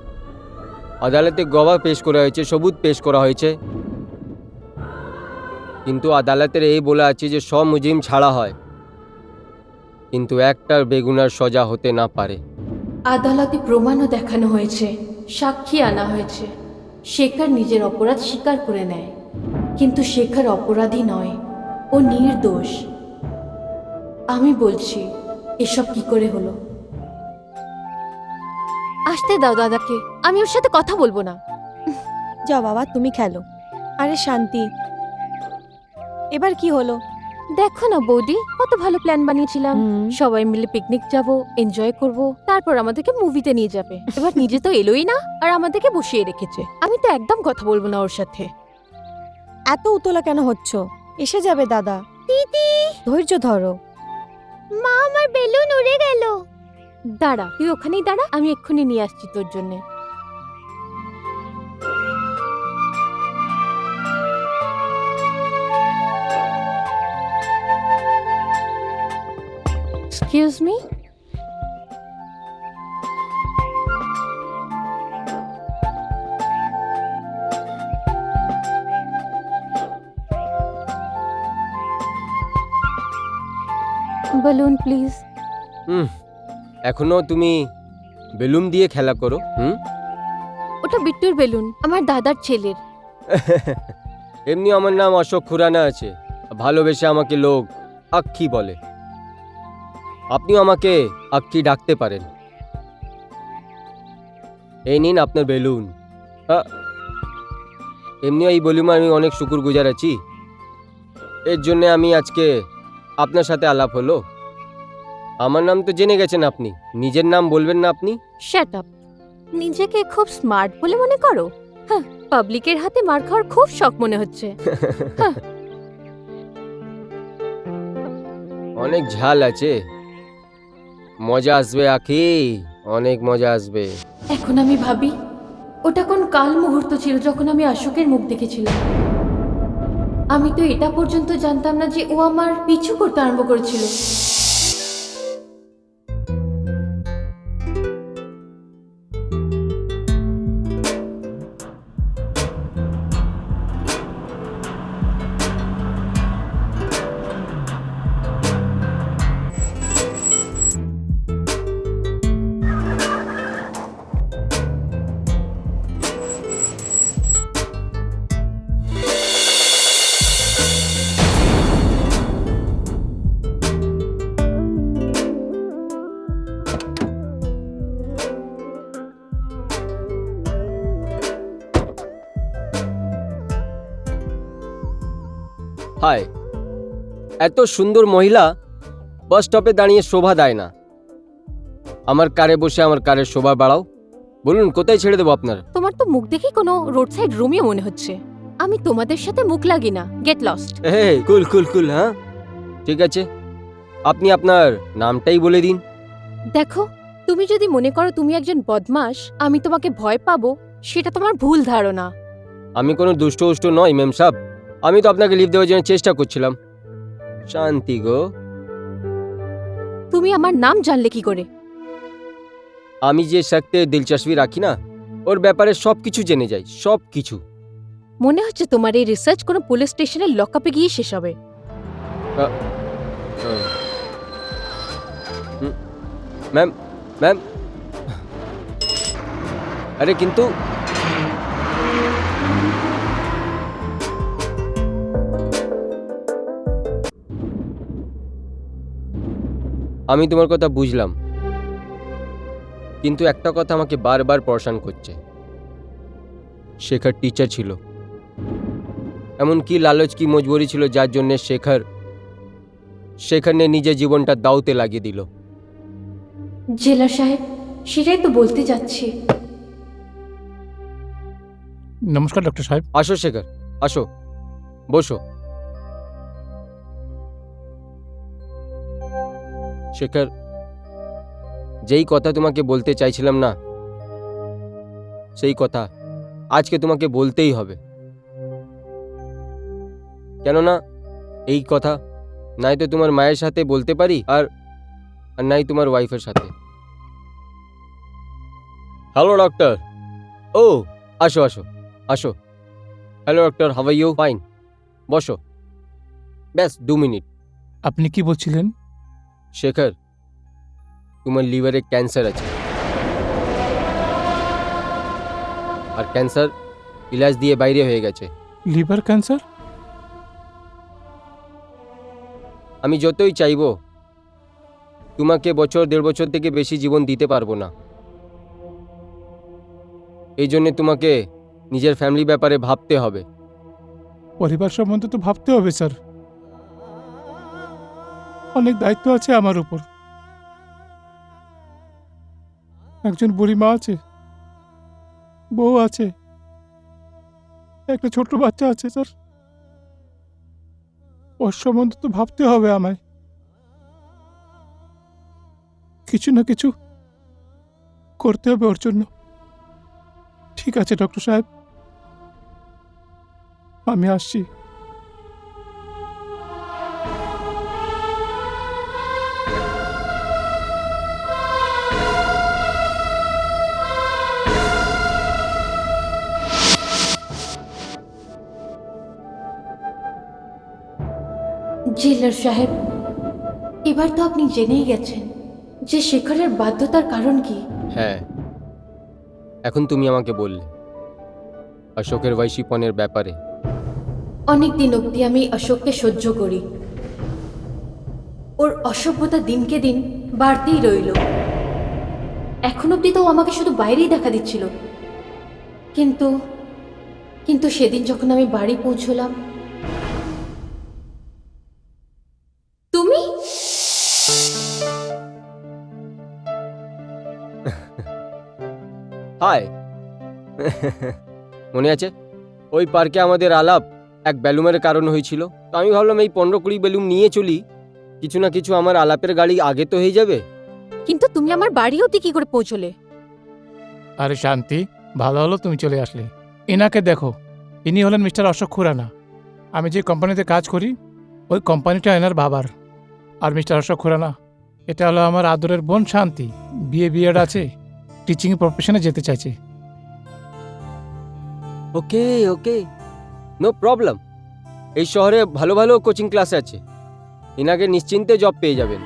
B: আদালতে গবাহ পেশ করা হয়েছে, সবুত পেশ করা হয়েছে, কিন্তু আদালতের এই বলা আছে যে সব মুজিম ছাড়া হয়, কিন্তু একটার বেগুনার সজা হতে না পারে।
C: আদালতে প্রমাণও দেখানো হয়েছে, সাক্ষী আনা হয়েছে। শেখার নিজের অপরাধ স্বীকার করে নেয়, কিন্তু শেখর অপরাধী নয়, ও নির্দোষ। আমি বলছি এসব কি করে হলো। আসতে দাও দাদাকে, আমি ওর সাথে কথা বলবো না।
D: যাও বাবা, তুমি খেলো। আরে শান্তি, এবার কি হলো?
C: দেখো না বৌদি, কত ভালো প্ল্যান বানিয়েছিলাম।
D: হুম।
C: সবাই মিলে পিকনিক যাব, এনজয় করব, তারপর আমাদেরকে মুভিতে নিয়ে যাবে। এবার নিজে তো এলোই না, আর আমাদেরকে বসিয়ে রেখেছে। আমি তো একদম কথা বলবো না ওর সাথে।
D: এত উতলা কেন হচ্ছ? এসে যাবে দাদা। দিদি, ধৈর্য ধরো।
C: মা, আমার বেলুন উড়ে গেল। দাঁড়া, তুই ওখানেই দাঁড়া, আমি এক্ষুনি নিয়ে আসছি তোর জন্য। Excuse me. Balloon please.
B: এখনো তুমি বেলুন দিয়ে খেলা করো?
C: ওটা বিট্টুর বেলুন, আমার দাদার ছেলের।
B: এমনি আমার নাম অশোক খুরানা আছে, ভালোবেসে আমাকে লোক আক্ষি বলে। আপনিও আমাকে আক্ষি ডাকতে পারেন। এই নিন আপনার বেলুন। এমনিও এই বেলুনে আমি অনেক শুকরগুজার আছি, এর জন্য আমি আজকে আপনার সাথে আলাপ হলো। আমার নাম তো জেনে গেছেন আপনি, নিজের নাম বলবেন না আপনি?
C: Shut up. নিজেকে খুব স্মার্ট বলে মনে করো? হ্যাঁ, পাবলিকের হাতে মার খাওয়ার খুব শখ মনে হচ্ছে।
B: অনেক ঝাল আছে, মজা আসবে আখি, অনেক মজা আসবে।
C: এখন আমি ভাবি ওটা কোন কাল মুহূর্ত ছিল যখন আমি অশোকের মুখ দেখেছিলাম। আমি তো এটা পর্যন্ত জানতাম না যে ও আমার পিছু করতে আরম্ভ করেছিল।
B: হায়, এত সুন্দর মহিলা বাস স্টপে দাঁড়িয়ে শোভা দেয় না। আমার কারে বসে আমার কারের শোভা বাড়াও। বলুন কোথায় ছেড়ে দেবো আপনার?
C: তোমার তো মুখ দেখি কোনো রোড সাইড রোমিও মনে হচ্ছে। আমি তোমাদের সাথে মুখ লাগি না, গেট লস্ট।
B: কুল কুল কুল। হ্যাঁ ঠিক আছে, আপনি আপনার নামটাই বলে দিন।
C: দেখো, তুমি যদি মনে করো তুমি একজন বদমাশ, আমি তোমাকে ভয় পাবো, সেটা তোমার ভুল ধারণা।
B: আমি কোনো দুষ্ট উষ্ট নই ম্যাম সাহেব, আমি তো আপনাকে লিভ দেওয়ার জন্য চেষ্টা করছিলাম। শান্তি গো।
C: তুমি আমার নাম জানলে কি করে?
B: আমি যে শক্তে দিলচস্পি রাখি না, ওর ব্যাপারে সব কিছু জেনে যাই, সব কিছু।
C: মনে হচ্ছে তোমার এই রিসার্চ কোনো পুলিশ স্টেশনের লকআপে গিয়ে শেষ হবে।
B: ম্যাম ম্যাম, আরে কিন্তু আমি তোমার কথা বুঝলাম, কিন্তু একটা কথা আমাকে বারবার পরেশান করছে। শেখর টিচার ছিল, এমন কি লালচ কি মজবুরি ছিল যার জন্য শেখর নিজের জীবনটা দাউতে লাগিয়ে দিল।
C: জেলা সাহেব, সেটাই তো বলতে যাচ্ছি।
A: নমস্কার ডক্টর সাহেব।
B: আসো শেখর, আসো, বসো। শেখর, যেই কথা তোমাকে বলতে চাইছিলাম না, সেই কথা আজকে তোমাকে বলতেই হবে। কেননা এই কথা নাই তো তোমার মায়ের সাথে বলতে পারি, আর নাই তোমার ওয়াইফের সাথে। Hello doctor. ও আসো আসো আসো। Hello doctor, how are you? Fine, বসো। ব্যাস 2 মিনিট।
A: আপনি কি বলছিলেন?
B: শেখর, তোমার লিভারে ক্যান্সার আছে, আর ক্যান্সার ইলাজ দিয়ে বাইরে হয়ে গেছে।
A: Liver cancer?
B: আমি যতই চাইবো তোমাকে বছর 1.5 বছর থেকে বেশি জীবন দিতে পারবো না। এই জন্যে তোমাকে নিজের ফ্যামিলি ব্যাপারে ভাবতে হবে।
A: পরিবার সম্বন্ধে তো ভাবতে হবে স্যার, অনেক দায়িত্ব আছে আমার উপর। একজন বুড়ি মা আছে, বউ আছে, একটা ছোট বাচ্চা আছে স্যার। ওর সম্বন্ধে তো ভাবতে হবে আমায়। কিছু না কিছু করতে হবে ওর জন্য। ঠিক আছে ডক্টর সাহেব, আমি আসছি।
C: জেলার সাহেব, এবার তো আপনি জেনেই গেছেন যে শেখরের বাধ্যতার কারণ কি।
B: হ্যাঁ, এখন তুমি আমাকে বললে অশোকের বৈশীপনের ব্যাপারে।
C: অনেক দিন অবধি আমি অশোককে সহ্য করি। ওর অসভ্যতা দিনকে দিন বাড়তেই রইল। এখন অবধি তো ও আমাকে শুধু বাইরেই দেখা দিচ্ছিল, কিন্তু কিন্তু সেদিন যখন আমি বাড়ি পৌঁছলাম, তুমি
B: হাই মনে আছে ওই পার্কে আমাদের আলাপ এক বেলুমের কারণ হয়েছিল? তো আমি ভাবলাম এই 15-20 বেলুম নিয়ে চলি, কিছু না কিছু আমার আলাপের গাড়ি আগে তো হয়ে যাবে।
C: কিন্তু তুমি আমার বাড়ি অবধি কি করে পৌঁছলে?
A: আরে শান্তি, ভালো হলো তুমি চলে আসলে। এনাকে দেখো, ইনি হলেন মিস্টার অশোক খুরানা। আমি যে কোম্পানিতে কাজ করি ওই কোম্পানিটা এনার বাবার। আর মিস্টার অশোক খুরানা, এটা হলো আমার আদরের বোন শান্তি। বিএড আছে, টিচিং প্রফেশনে যেতে চাইছে।
B: ওকে ওকে, নো প্রবলেম। এই শহরে ভালো ভালো কোচিং ক্লাস আছে, এনাকে নিশ্চিন্তে জব পেয়ে যাবেন।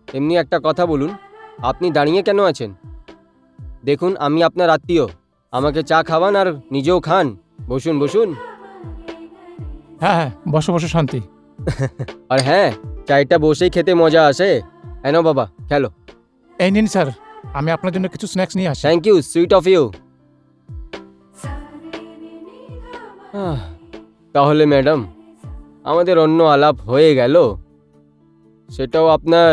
B: এমনি একটা কথা বলুন, আপনি দাঁড়িয়ে কেন আছেন? দেখুন আমি আপনার আত্মীয়, আমাকে চা খাওয়ান আর নিজেও খান। বসুন বসুন।
A: হ্যাঁ হ্যাঁ, বসো বসো শান্তি।
B: আর হ্যাঁ, চায়টা বসেই খেতে মজা আসে। হ্যাঁ বাবা, খেলো।
A: এই নিন স্যার, আমি আপনার জন্য কিছু স্ন্যাক্স নিয়ে আসি।
B: Thank you, sweet of you. তাহলে ম্যাডাম, আমাদের অন্য আলাপ হয়ে গেল, সেটাও আপনার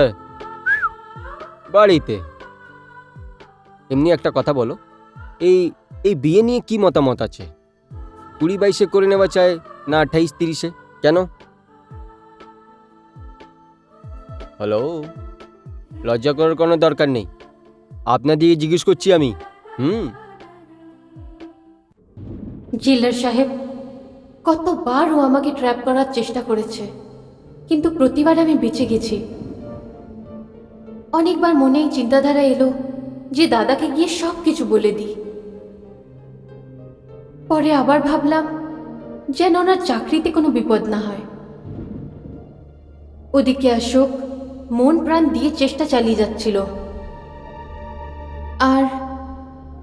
B: বাড়িতে। এমনি একটা কথা বলো, এই এই বিয়ে নিয়ে কি মতামত আছে? 20-22-এ করে নেওয়া চায় না 28-30-এ? কেন? হ্যালো, লজ্জা করার কোনো দরকার নেই, আপনার দিকে জিজ্ঞেস করছি আমি।
C: জেলার সাহেব, কতবার ও আমাকে ট্র্যাপ করার চেষ্টা করেছে, কিন্তু প্রতিবার আমি বেঁচে গেছি। অনেকবার মনে এই চিন্তাধারা এলো যে দাদাকে গিয়ে সব কিছু বলে দিই। পরে আবার ভাবলাম যেন ওনার চাকরিতে কোনো বিপদ না হয়। ওদিকে অশোক মন প্রাণ দিয়ে চেষ্টা চালিয়ে যাচ্ছিল,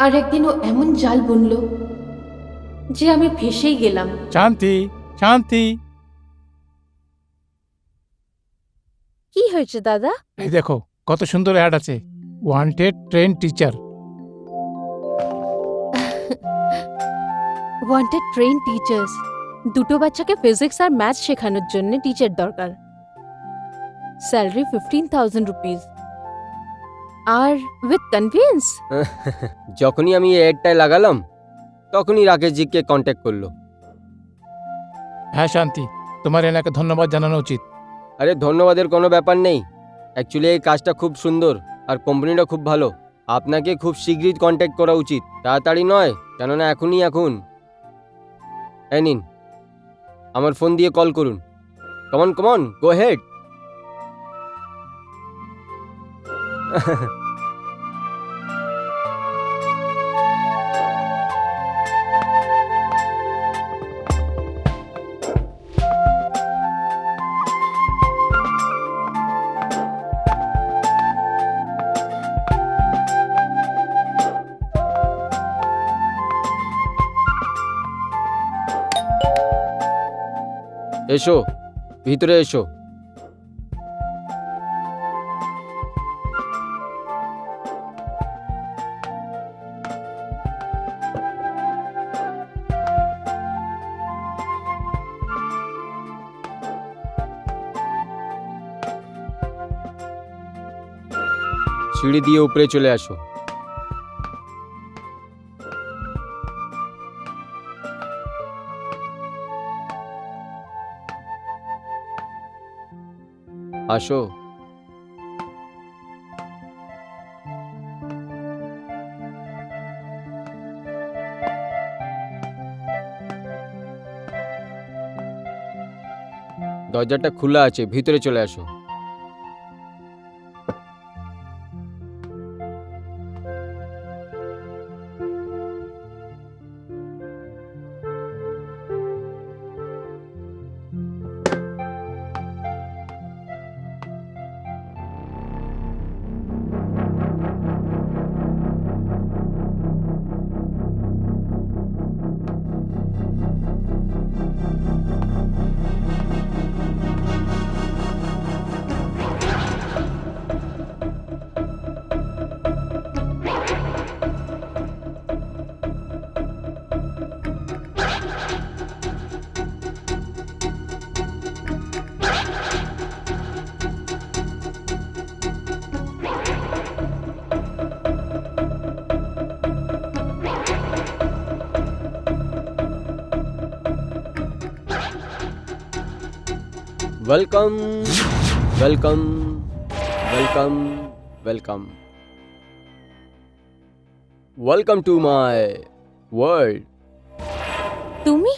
C: আর একদিন ও এমন জাল বুনল যে আমি ফেঁসেই গেলাম।
A: শান্তি শান্তি,
C: কি হয়েছে দাদা?
A: এই দেখো কত সুন্দর অ্যাড আছে, wanted train teacher.
C: Wanted train teachers, দুটো বাচ্চাকে ফিজিক্স আর ম্যাথস শেখানোর জন্য টিচার দরকার। স্যালারি 15,000 রুপিস, আর উইথ কনভিন্স।
B: যখনই আমি এই অ্যাডটায় লাগালাম তখনই রাকেশজিকে কন্ট্যাক্ট করলো।
A: হ্যাঁ শান্তি, তোমার এনাকে ধন্যবাদ জানানো উচিত।
B: আরে ধন্যবাদের কোনো ব্যাপার নেই, অ্যাকচুয়ালি এই কাজটা খুব সুন্দর আর কোম্পানিটা খুব ভালো। আপনাকে খুব শীঘ্রই কন্ট্যাক্ট করা উচিত, তাড়াতাড়ি নয়, কেননা এখনই এখন। এই নিন, আমার ফোন দিয়ে কল করুন। কমন কমন, গো হেড। এসো, ভিতরে এসো। সিঁড়ি দিয়ে উপরে চলে আসো। আসো। দরজাটা খোলা আছে, ভিতরে চলে আসো। Welcome, welcome, welcome, welcome, welcome to my world.
C: তুমি?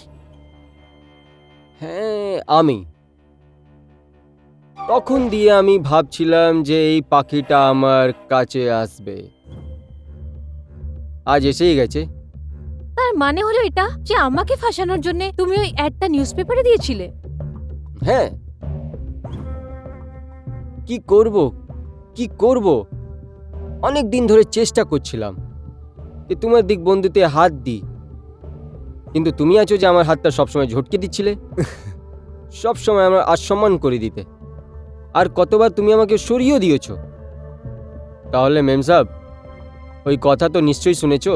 B: হ্যাঁ, আমি। তখন দিয়ে আমি ভাবছিলাম যে এই পাখিটা আমার কাছে আসবে, আজ এসেই গেছে।
C: তার মানে হলো এটা যে আমাকে ফাঁসানোর জন্য তুমি ওই অ্যাডটা নিউজপেপারে দিয়েছিলে?
B: হ্যাঁ, কি করব, কি করব, অনেক দিন ধরে চেষ্টা করছিলাম যে তোমার দিক বন্ধুতে হাত দিই, কিন্তু তুমি আছো যে আমার হাতটা সবসময় ঝটকে দিচ্ছিলে, সবসময় আমার অসম্মান করে দিতে, আর কতবার তুমি আমাকে সরিয়েও দিয়েছো। তাহলে মেম সাহেব, ওই কথা তো নিশ্চয়ই শুনেছো,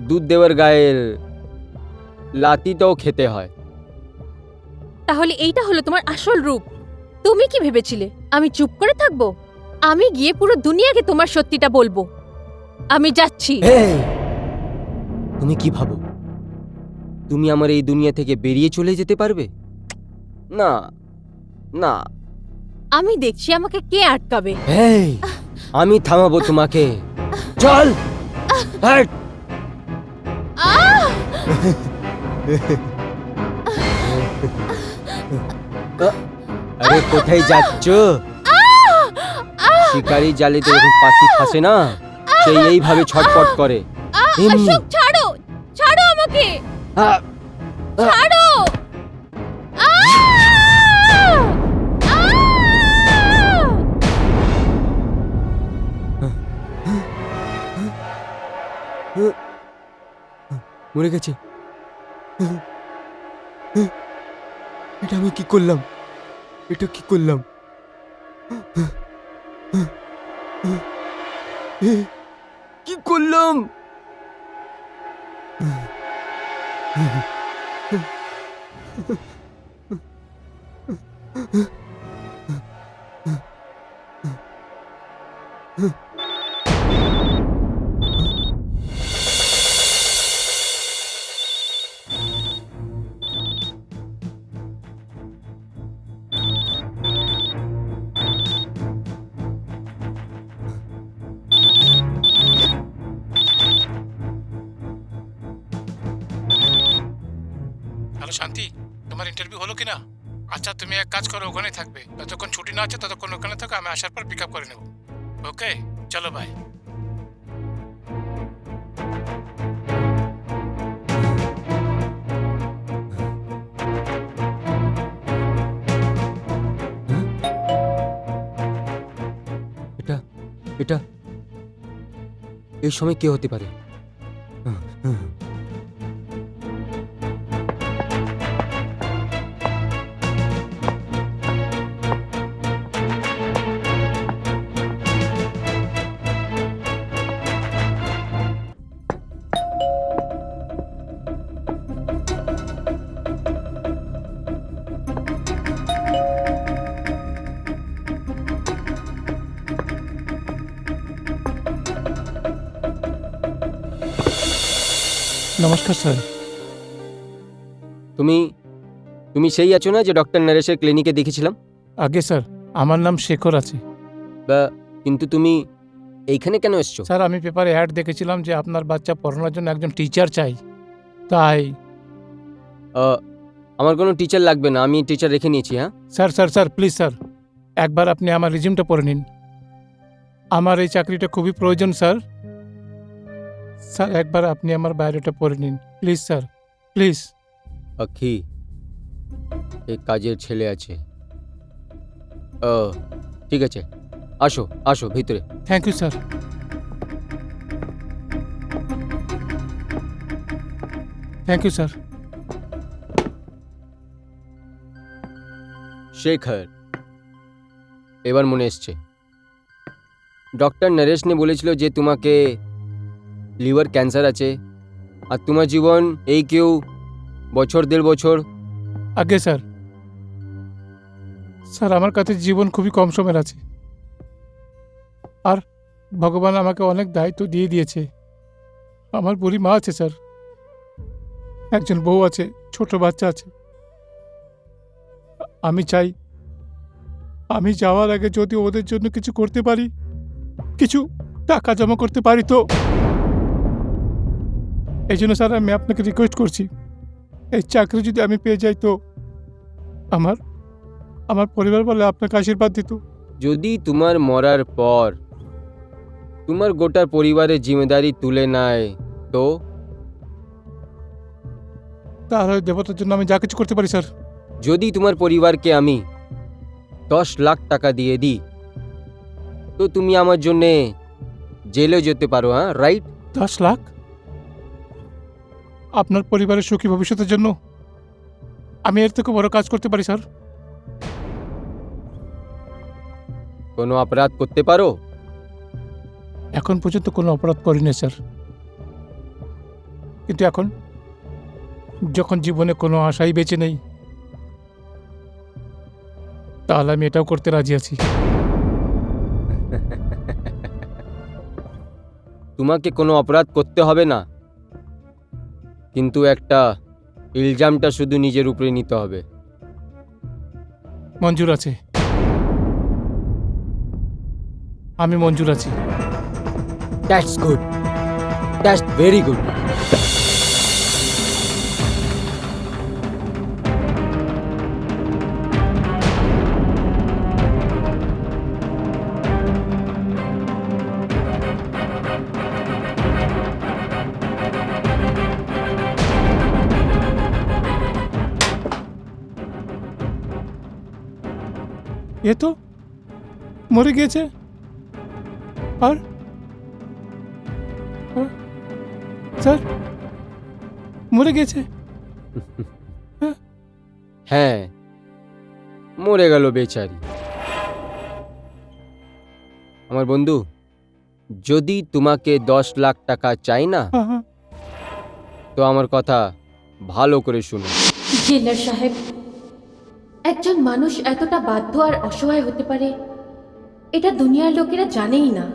B: দুধ দেওয়ার গায়ের লাতিটাও খেতে হয়।
C: তাহলে এইটা হলো তোমার আসল রূপ। তুমি কি ভেবেছিলে আমি চুপ করে থাকবো? আমি গিয়ে পুরো দুনিয়াকে তোমার সত্যিটা বলবো। আমি যাচ্ছি।
B: এই, তুমি কি ভাবো তুমি আমার এই দুনিয়া থেকে বেরিয়ে চলে যেতে পারবে? না, না।
C: আমি দেখছি আমাকে কে আটকাবে।
B: এই, আমি থামাবো তোমাকে। চল, হাট।
C: আহ!
B: আরে কোথায় যাচ্ছ? শিকারি জালিতে যখন পাখি ফাঁসে না, সেই এইভাবে ছটফট করে। এমনি।
C: অশোক, ছাড়ো, ছাড়ো আমাকে,
B: আহ,
C: ছাড়ো।
B: মরে গেছে। এটা আমি কি করলাম? এটা কি করলাম? কি করলাম?
A: হ্যালো শান্তি, তোমার ইন্টারভিউ হলো কিনা? আচ্ছা, তুমি এক কাজ করো, ওখানে থাকবে, যতক্ষণ ছুটি না আছে ততক্ষণ ওখানে থাকো, আমি আসার পর পিক আপ করে নেব। ওকে, চলো বাই।
B: এটা এটা এই সময় কে হতে পারে?
A: নমস্কার স্যার।
B: তুমি তুমি সেই আছো না যে ডক্টর নরেশের ক্লিনিকে দেখেছিলাম?
A: আগে স্যার, আমার নাম শেখর আছে।
B: বা কিন্তু তুমি এইখানে কেন এসছো?
A: স্যার, আমি পেপারে অ্যাড দেখেছিলাম যে আপনার বাচ্চা পড়ানোর জন্য একজন টিচার চাই, তাই।
B: আমার কোনো টিচার লাগবে না, আমি টিচার রেখে নিয়েছি। হ্যাঁ,
A: sir sir sir please sir, একবার আপনি আমার রিজিউমটা পড়ে নিন। আমার এই চাকরিটা খুবই প্রয়োজন স্যার। স্যার, একবার আপনি আমার বায়োডাটা পড়ে নিন প্লিজ স্যার, প্লিজ।
B: আখি, এই কাজের ছেলে আছে। ঠিক আছে, আসো আসো ভিতরে।
A: Thank you sir. Thank you sir.
B: Shekhar, এবার মনে এসছে। ডক্টর নরেশ নে বলেছিল যে তোমাকে লিভার ক্যান্সার আছে, আর তোমার জীবন এই কেউ বছর 1.5 বছর।
A: আগে স্যার, স্যার আমার কাছে জীবন খুবই কম সময়ের আছে, আর ভগবান আমাকে অনেক দায়িত্ব দিয়ে দিয়েছে। আমার বুড়ি মা আছে স্যার, একজন বউ আছে, ছোট বাচ্চা আছে। আমি চাই আমি যাওয়ার আগে যদি ওদের জন্য কিছু করতে পারি, কিছু টাকা জমা করতে পারি, তো এই জন্য স্যার আমি আপনাকে রিকোয়েস্ট করছি, এই চাকরি যদি আমি পেয়ে যাই তো আমার আমার পরিবার বলে আপনাকে আশীর্বাদ দিত।
B: যদি তোমার মরার পর তোমার গোটা পরিবারের জিম্মেদারি তুলে নেয় তো?
A: তাহলে দেবতার জন্য আমি যা কিছু করতে পারি স্যার।
B: যদি তোমার পরিবারকে আমি 10 লাখ টাকা দিয়ে দিই তো তুমি আমার জন্যে জেলেও যেতে পারো। হ্যাঁ, রাইট?
A: 10 লাখ আপনার পরিবারের সুখী ভবিষ্যতের জন্য আমি এর থেকে বড় কাজ করতে পারি স্যার।
B: কোনো অপরাধ করতে পারো?
A: এখন পর্যন্ত কোনো অপরাধ করিনি স্যার, কিন্তু এখন যখন জীবনে কোনো আশাই বেঁচে নেই, তাহলে আমি এটাও করতে রাজি আছি।
B: তোমাকে কোনো অপরাধ করতে হবে না, কিন্তু একটা ইলজামটা শুধু নিজের উপরে নিতে হবে।
A: মঞ্জুর আছে, আমি মঞ্জুর আছি।
B: That's good, that's very good.
A: এ তো মরে গিয়েছে। আর স্যার, মরে গিয়েছে।
B: হ্যাঁ, মরে গেল বেচারি। আমার বন্ধু, যদি তোমাকে 10 লাখ টাকা চাই না,
A: হ্যাঁ, হ্যাঁ।
B: তো আমার কথা ভালো করে শুনুন।
C: জেলার সাহেব, একজন মানুষ এতটা বাধ্য আর অসহায় হতে পারে এটা দুনিয়ার লোকেরা জানেই না।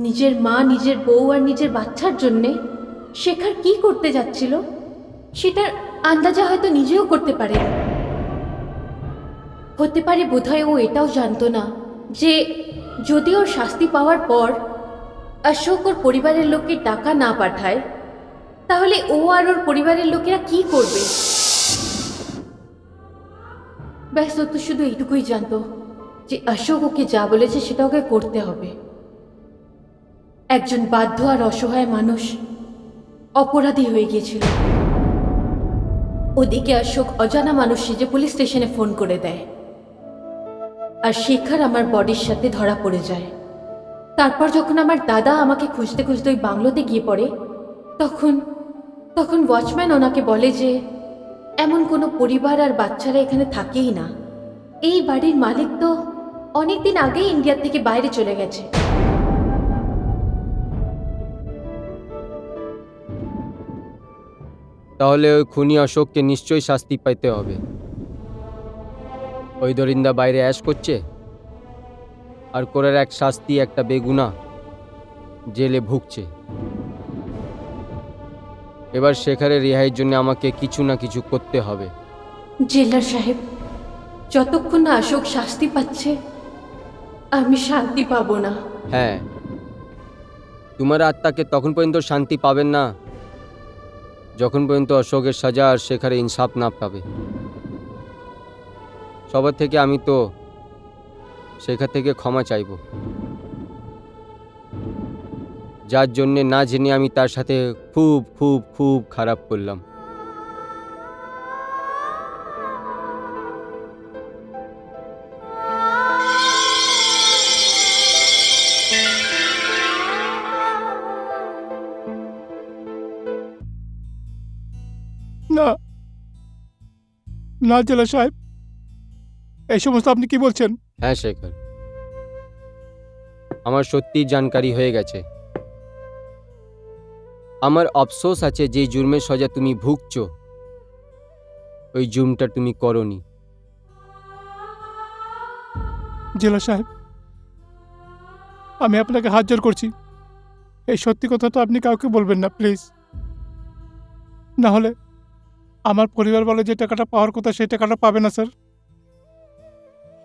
C: নিজের মা, নিজের বউ আর নিজের বাচ্চার জন্যে শেখার কি করতে যাচ্ছিল সেটার আন্দাজা হয়তো নিজেও করতে পারে। হতে পারে বোধহয় ও এটাও জানতো না যে যদি ওর শাস্তি পাওয়ার পর অশোক ওর পরিবারের লোককে টাকা না পাঠায় তাহলে ও আর ওর পরিবারের লোকেরা কি করবে। ব্যাস ও তো শুধু এইটুকুই জানতো যে অশোক ওকে যা বলেছে সেটা ওকে করতে হবে। একজন বাধ্য আর অসহায় মানুষ অপরাধী হয়ে গিয়েছিল। ওদিকে অশোক অজানা মানুষ সেজে পুলিশ স্টেশনে ফোন করে দেয়, আর শেখর আমার বডির সাথে ধরা পড়ে যায়। তারপর যখন আমার দাদা আমাকে খুঁজতে খুঁজতে ওই বাংলোতে গিয়ে পড়ে, তখন ওয়াচম্যান ওনাকে বলে যে এমন কোনো পরিবার আর বাচ্চারা এখানে থাকেই না। এই বাড়ির মালিক তো অনেকদিন আগেই ইন্ডিয়া থেকে বাইরে চলে গেছে।
B: তাহলে ওই খুনি অশোককে নিশ্চয়ই শাস্তি পেতে হবে। ওই দরিন্দা বাইরে অ্যাশ করছে, আর করার এক শাস্তি একটা বেগুনা জেলে ভুগছে। এবার শেখারের রেহাইয়ের জন্য আমাকে কিছু না কিছু করতে হবে।
C: জেলার সাহেব, যতক্ষণ না অশোক শাস্তি পাচ্ছে আমি শান্তি পাবো না।
B: হ্যাঁ, তোমার আত্মাকে তখন পর্যন্ত শান্তি পাবেন না যখন পর্যন্ত অশোকের সাজা আর শেখারে ইনসাফ না পাবে। সবার থেকে আমি তো শেখা থেকে ক্ষমা চাইব, যার জন্যে না জেনে আমি তার সাথে খুব খুব খুব খারাপ করলাম।
A: না না জেলা সাহেব, এই সমস্ত আপনি কি বলছেন?
B: হ্যাঁ শেখর, আমার সত্যি জানকারি হয়ে গেছে। আমার আফসোস আছে যে জুর্মের সজা তুমি ভুগছো, ওই জুর্মটা তুমি করনি।
A: জেলা সাহেব, আমি আপনাকে হাত জোড় করছি, এই সত্যি কথাটা আপনি কাউকে বলবেন না প্লিজ। না হলে আমার পরিবার বলে যে টাকাটা পাওয়ার কথা সেই টাকাটা পাবে না স্যার।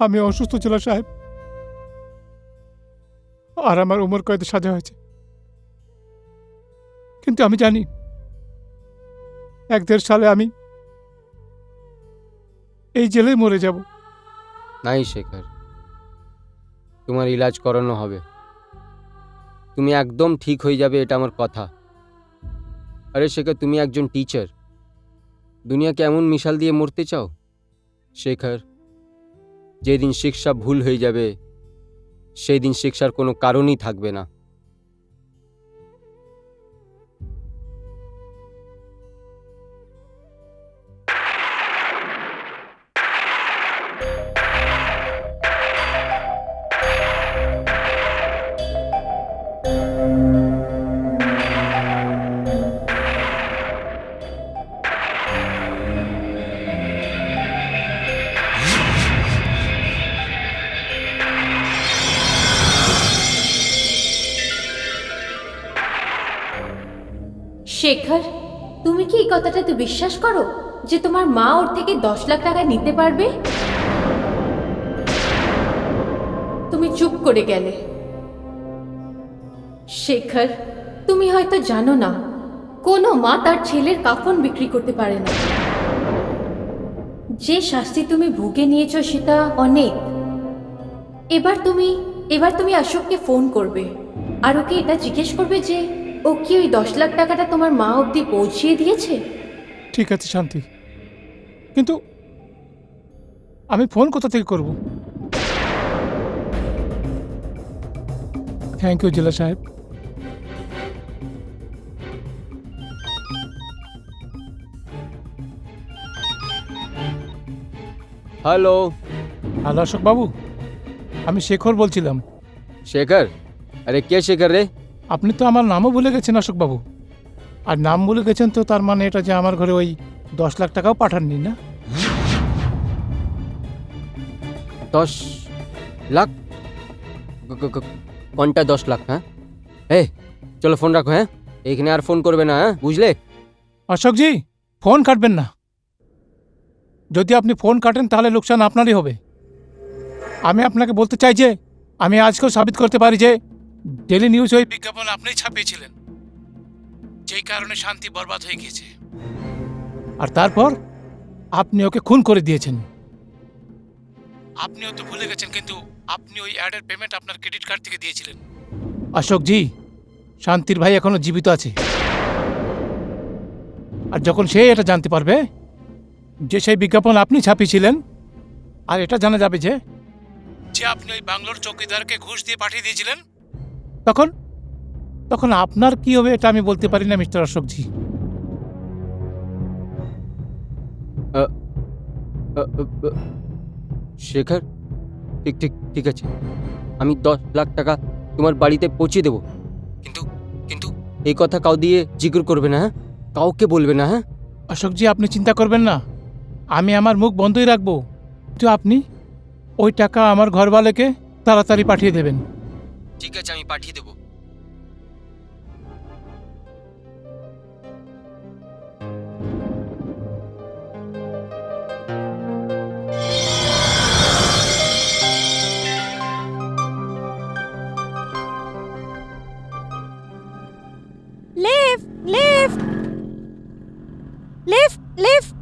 A: আমি অসুস্থ জেলা সাহেব, আর আমার উমর কয়েদে সাজা হয়েছে, কিন্তু আমি জানি 1-1.5 সালে আমি এই জেলেই মরে যাব।
B: নাই শেখর, তোমার ইলাজ করানো হবে, তুমি একদম ঠিক হয়ে যাবে, এটা আমার কথা। আরে শেখর, তুমি একজন টিচার, দুনিয়াকে এমন মিশাল দিয়ে মরতে চাও? শেখর, যেদিন শিক্ষা ভুল হয়ে যাবে সেই দিন শিক্ষার কোনো কারণই থাকবে না।
C: শেখর, তুমি কি এই কথাটাতে বিশ্বাস করো যে তোমার মা ওর থেকে 10 লাখ টাকা নিতে পারবে? তুমি চুপ করে গেলে। শেখর, তুমি হয়তো জানো না, কোনো মা তার ছেলের কাফন বিক্রি করতে পারে না। যে শাস্তি তুমি ভুগে নিয়েছো সেটা অনেক। এবার তুমি অশোককে ফোন করবে আর ওকে এটা জিজ্ঞেস করবে যে ও কি ওই 10 লাখ টাকাটা তোমার মা অবধি পৌঁছিয়ে দিয়েছে।
A: ঠিক আছে শান্তি, কিন্তু আমি ফোন কোথা থেকে করব? থ্যাংক ইউ জেলা সাহেব।
B: হ্যালো
A: হ্যালো অশোক বাবু, আমি শেখর বলছিলাম।
B: শেখর? আরে কে শেখর রে?
A: আপনি তো আমার নামও ভুলে গেছেন অশোক বাবু, আর নাম ভুলে গেছেন তো তার মানে এটা যে আমার ঘরে ওই 10 লাখ টাকাও পাঠাননি না?
B: 10 লাখ? কোনটা 10 লাখ? হ্যাঁ, এই চলো ফোন রাখো। হ্যাঁ, এখানে আর ফোন করবে না, হ্যাঁ বুঝলে?
A: অশোকজি, ফোন কাটবেন না। যদি আপনি ফোন কাটেন তাহলে লোকসান আপনারই হবে। আমি আপনাকে বলতে চাই যে আমি আজকেও সাবিত করতে পারি যে ডেলি নিউজ ওই বিজ্ঞাপন আপনিই ছাপিয়েছিলেন, যেই কারণে শান্তি বরবাদ হয়ে গিয়েছে। আর তারপর আপনি ওকে খুন করে দিয়েছেন। আপনিও তো ভুলে গেছেন, কিন্তু আপনি ওই অ্যাডের পেমেন্ট আপনার ক্রেডিট কার্ড থেকে দিয়েছিলেন। অশোকজি, শান্তির ভাই এখনো জীবিত আছে, আর যখন সে এটা জানতে পারবে যে সেই বিজ্ঞাপন আপনি ছাপিয়েছিলেন, আর এটা জানা যাবে যে আপনি ওই বাংলোর চৌকিদারকে ঘুষ দিয়ে পাঠিয়ে দিয়েছিলেন, তখন আপনার কি হবে এটা আমি বলতে পারি না মিস্টার অশোকজি।
B: শেখর, ঠিক ঠিক ঠিক আছে, আমি 10 লাখ টাকা তোমার বাড়িতে পৌঁছে দেবো, কিন্তু কিন্তু এই কথা কাউ দিয়ে জিজ্ঞেস করবে না, হ্যাঁ? কাউকে বলবে না, হ্যাঁ?
A: অশোকজি, আপনি চিন্তা করবেন না, আমি আমার মুখ বন্ধই রাখবো। তো আপনি ওই টাকা আমার ঘরওয়ালাকে তাড়াতাড়ি পাঠিয়ে দেবেন।
B: ঠিক আছে, আমি পাঠিয়ে দেবো।
D: Lift lift lift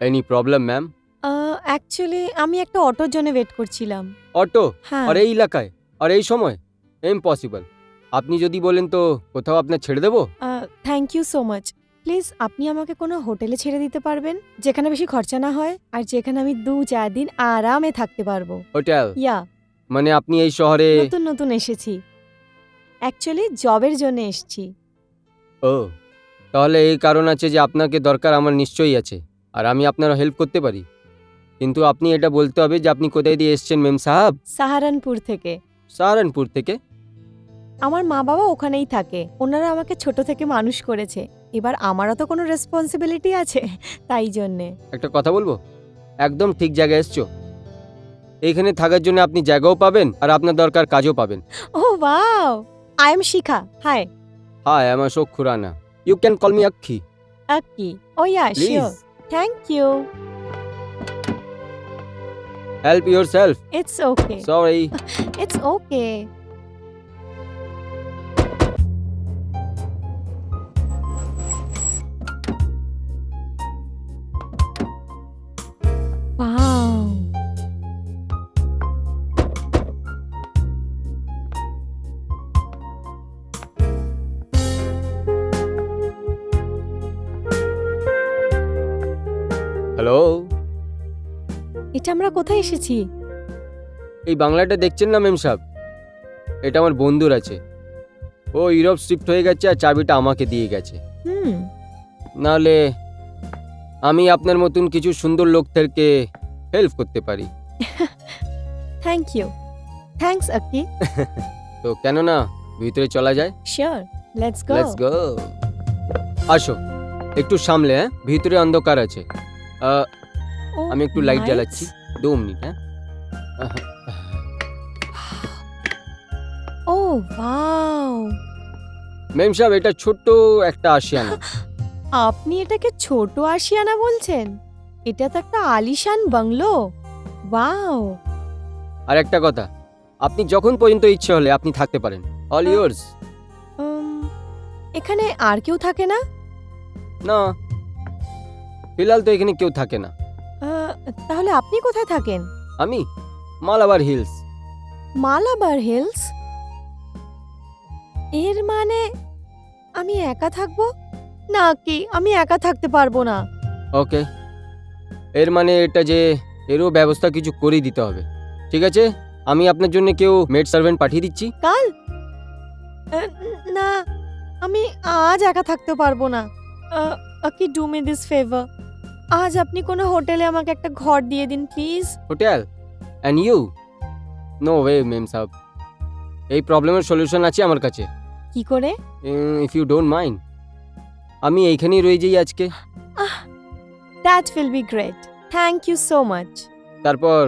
B: any problem ma'am?
D: Actually আমি একটা অটোর জন্য ওয়েট করছিলাম।
B: অটো?
D: হ্যাঁ।
B: আর এই এলাকায় আর এই সময়? ইম্পসিবল। আপনি যদি বলেন তো কোথাও আপনার ছেড়ে দেবো।
D: Thank you so much. Please আপনি আমাকে কোনো হোটেলে ছেড়ে দিতে পারবেন যেখানে বেশি খরচা না হয় আর যেখানে আমি 2-4 দিন আরামে থাকতে পারবো।
B: হোটেল?
D: ইয়া,
B: মানে আপনি এই শহরে?
D: নতুন নতুন এসেছি, অ্যাকচুয়ালি জবের জন্য এসেছি।
B: ও, তাহলে এই কারণ আছে যে আপনাকে দরকার আমার নিশ্চয়ই আছে, আর আমি আপনার হেল্প করতে পারি। কিন্তু আপনি এটা বলতে হবে যে আপনি কোথায় দিয়ে এসেছেন মেম সাহাব।
D: সাহারানপুর থেকে।
B: সাহারানপুর থেকে?
D: আমার মা বাবা ওখানেই থাকে, ওনারা আমাকে ছোট থেকে মানুষ করেছে, এবার আমারও তো কোনো রেসপন্সিবিলিটি আছে, তাই জন্যে।
B: একটা কথা বলবো, একদম ঠিক জায়গায় এসছো। এইখানে থাকার জন্য আপনি জায়গাও পাবেন আর আপনার দরকার কাজও পাবেন।
D: Oh wow, I am Shikha. Hi.
B: Hi, I am Ashok Khurana. You can call me Akshi.
D: Akki? Oh yeah, sure.
B: Please
D: thank you.
B: Help yourself.
D: It's okay.
B: Sorry.
D: It's okay. Wow.
B: Hello.
D: এটা আমরা কোথায় এসেছি?
B: এই বাংলাটা দেখছেন না মেম সাহেব, এটা আমার বন্ধুর আছে। ও ইউরোপ শিফট হয়ে গেছে আর চাবিটা আমাকে দিয়ে গেছে।
D: হুম।
B: নাহলে আমি আপনার মতন কিছু সুন্দর লোকদেরকে হেল্প করতে পারি।
D: Thank you. থ্যাঙ্কস আক্কি।
B: তো কেন না ভিতরে চলা যায়?
D: Sure, let's go.
B: Let's go. আসো, একটু সামলে, হ্যাঁ, ভিতরে অন্ধকার আছে। আমি একটু লাইট জ্বালাচ্ছি, 2 মিনিট। হ্যাঁ।
D: ও ওয়াও,
B: মেম সাহেব, এটা ছোট্ট একটা আশিয়ানা।
D: আপনি এটাকে ছোট আশিয়ানা বলছেন? এটা তো একটা আলিশান বাংলো। ওয়াও।
B: আর একটা কথা, আপনি যখন পর্যন্ত ইচ্ছে হলে আপনি থাকতে পারেন। All yours.
D: এখানে আর কেউ থাকে না?
B: না, ফিলহাল তো এখানে কেউ থাকে না।
D: তাহলে আপনি কোথায় থাকেন?
B: আমি মালাবার হিলস।
D: মালাবার হিলস? এর মানে আমি একা থাকবো? না কি, আমি একা থাকতে পারবো না।
B: ওকে, এর মানে এটা যে এরও ব্যবস্থা কিছু করে দিতে হবে। ঠিক আছে, আমি আপনার জন্য কেউ মেড সার্ভেন্ট পাঠিয়ে দিচ্ছি।
D: কাল? না, আমি আজ একা থাকতে পারবো না। কি ডু মি দিস ফেভার, আজ আপনি কোনো হোটেলে আমাকে একটা ঘর দিয়ে দিন please.
B: Hotel? And you? No way মেম সাহেব, এই প্রবলেমের সলিউশন আছে আমার কাছে।
D: কি করে?
B: ইফ ইউ ডোন্ট মাইন্ড, আমি এইখানেই রয়ে যাই আজকে।
D: That will be great, thank you so much.
B: তারপর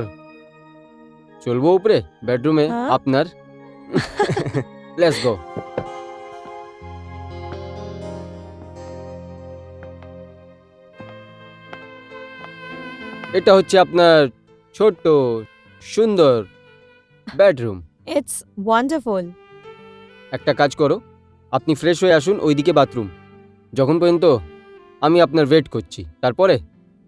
B: চলবো উপরে বেডরুমে
D: হ্যাঁ?
B: আপনার। Let's go. এটা হচ্ছে আপনার ছোট্ট সুন্দর বেডরুম।
D: It's wonderful.
B: একটা কাজ করো, আপনি ফ্রেশ হয়ে আসুন, ওইদিকে বাথরুম। যখন পর্যন্ত আমি আপনার ওয়েট করছি, তারপরে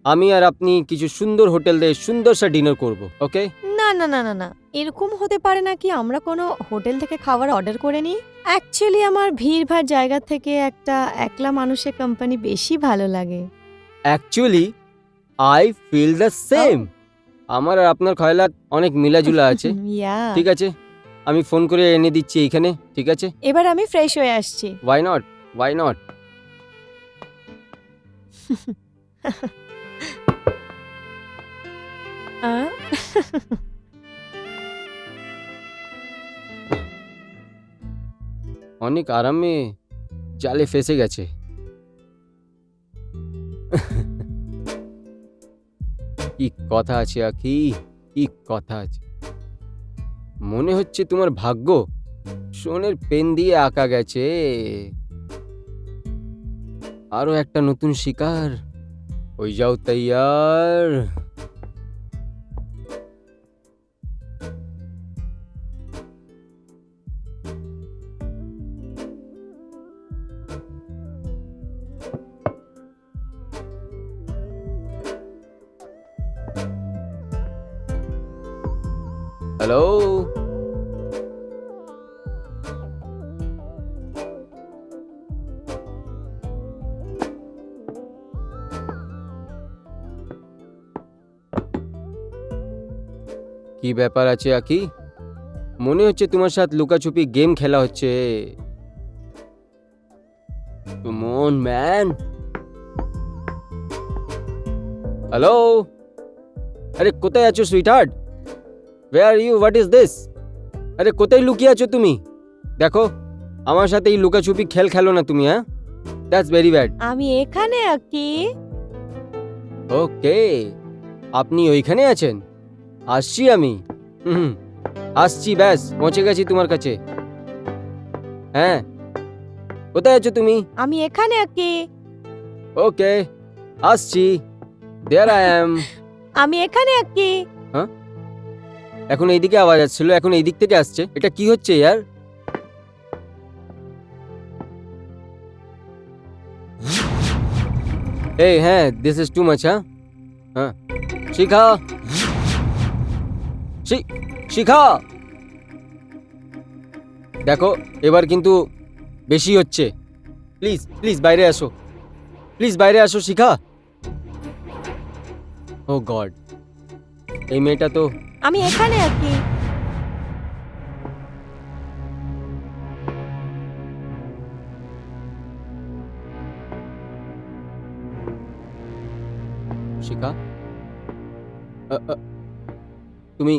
B: আমি আর আপনি কিছু সুন্দর হোটেল দিয়ে সুন্দর সা ডিনার করব। ওকে?
D: না না না না না, এরকম হতে পারে না কি আমরা কোনো হোটেল থেকে খাবার অর্ডার করে নিই? অ্যাকচুয়ালি আমার ভিড়ভাড় জায়গা থেকে একটা একলা মানুষের কোম্পানি বেশি ভালো লাগে।
B: Actually I feel the same. আমার আর আপনার খয়লাত অনেক মিলাজুলা আছে।
D: ইয়া।
B: ঠিক আছে, আমি ফোন করে এনে দিচ্ছি এইখানে। ঠিক আছে?
D: এবার আমি ফ্রেশ হয়ে আসছি।
B: Why not, why not.
D: আহ?
B: অনেক আরামে জালে ফেসে গেছে। কি কথা আছে আখি, কি কথা আছে। মনে হচ্ছে তোমার ভাগ্য সোনের পেন দিয়ে আঁকা গেছে। আরো একটা নতুন শিকার, হয়ে যাও তৈয়ার। হ্যালো, কি ব্যাপার আছে আকি? মনে হচ্ছে তোমার সাথে লুকাছুপি গেম খেলা হচ্ছে। Come on, man. হ্যালো, আরে কোথায় আছো sweetheart? Where are you? What is this? আরে কোথায় লুকিয়ে আছো তুমি? দেখো, আমার সাথে এই লুকাছুপি খেলো না তুমি, হ্যাঁ? That's very bad.
D: আমি এখানে আছি।
B: ওকে, আপনি ওইখানে আছেন? আসছি আমি। আসছি, ব্যাস পৌঁছে গেছি তোমার কাছে। হ্যাঁ, কোথায় আছো তুমি?
D: আমি এখানে আছি।
B: ওকে, আসছি। There I am.
D: আমি এখানে আছি।
B: এখন এইদিকে আওয়াজ আসছিল, এখন এই দিক থেকে আসছে। এটা কি হচ্ছে ইয়ার? এই হ্যাঁ, দিস ইজ টু মাচ। হ্যাঁ, শিখা, শিখা, দেখো এবার কিন্তু বেশি হচ্ছে। প্লিজ প্লিজ বাইরে আসো, প্লিজ বাইরে আসো শিখা। ও গড, এই মেয়েটা তো।
D: আমি এখানে আছি।
B: শিখা, তুমি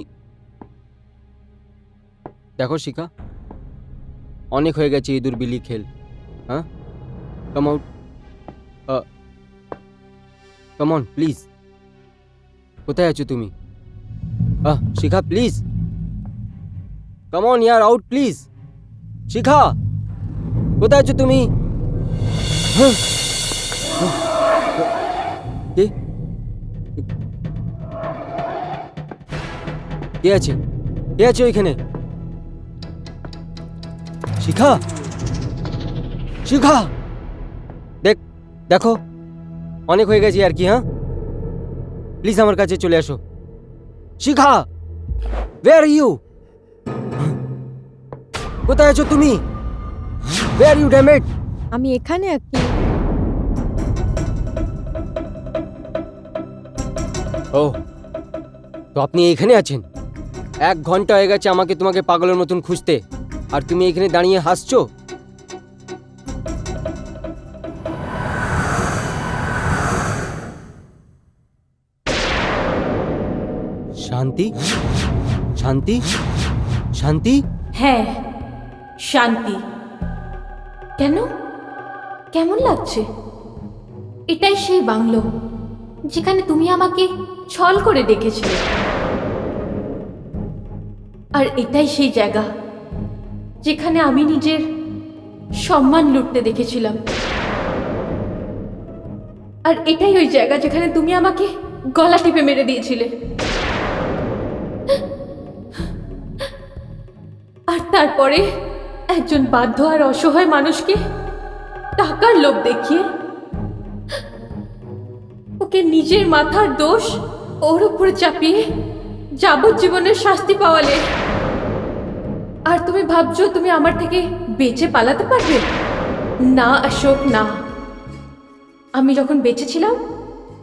B: দেখো শিখা, অনেক হয়ে গেছে ইঁদুর বিলি খেল। হ্যাঁ, come out, come on please. কোথায় আছো তুমি? শিখা প্লিজ, কাম অন ইয়ার, আউট প্লিজ। শিখা, কোথায় আছো তুমি? কে কে আছে? কে আছে ওইখানে? শিখা, শিখা, দেখো অনেক হয়ে গেছে আর কি। হ্যাঁ, প্লিজ আমার কাছে চলে আসো। শিখা, where are you? কোথায় আছো তুমি? Where are you, damn it?
D: আমি এখানে আছি।
B: ও, তো আপনি এখানে আছেন? 1 ঘন্টা হয়ে গেছে আমাকে তোমাকে পাগলের মতন খুঁজতে, আর তুমি এখানে দাঁড়িয়ে হাসছো। শান্তি, শান্তি, শান্তি।
C: হ্যাঁ, শান্তি। কেন, কেমন লাগছে? এটাই সেই বাংলো যেখানে তুমি আমাকে ছল করে ডেকেছিলে, আর এটাই সেই জায়গা যেখানে আমি নিজের সম্মান লুটতে দেখেছিলাম, আর এটাই ওই জায়গা যেখানে তুমি আমাকে গলা টিপে মেরে দিয়েছিলে। আর তারপরে একজন বাধ্য আর অসহায় মানুষকে টাকার লোভ দেখিয়ে ওকে নিজের মাথার দোষ ওর উপরে চাপিয়ে যাবজ্জীবনের শাস্তি পাওয়ালে। আর তুমি ভাবছো তুমি আমার থেকে বেঁচে পালাতে পারবে? না অশোক, না। আমি যখন বেঁচে ছিলাম,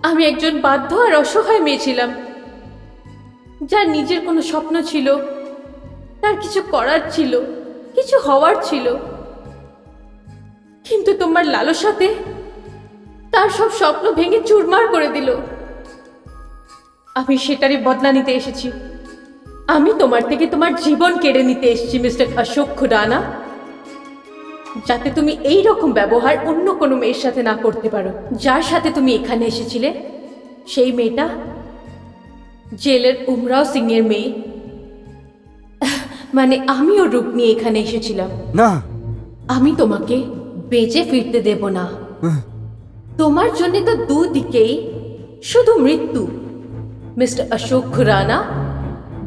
C: আমি একজন বাধ্য আর অসহায় মেয়ে ছিলাম, যার নিজের কোনো স্বপ্ন ছিল, তার কিছু করার ছিল, কিছু হওয়ার ছিল। কিন্তু তোমার লালসাতে তার সব স্বপ্ন ভেঙে চুরমার করে দিল। আমি সেটারই বদলা নিতে এসেছি। আমি তোমার থেকে তোমার জীবন কেড়ে নিতে এসেছি মিস্টার অশোক খুরানা, যাতে তুমি এই রকম ব্যবহার অন্য কোনো মেয়ের সাথে না করতে পারো। যার সাথে তুমি এখানে এসেছিলে সেই মেয়েটা জেলের উমরাও সিং এর মেয়ে। মানে আমিও রূপ নিয়ে এখানে এসেছিলাম।
B: না
C: আমি তোমাকে বেঁচে ফিরতে দেব না। তোমার জন্য তো দুদিকেই শুধু মৃত্যু। মিস্টার অশোক খুরানা,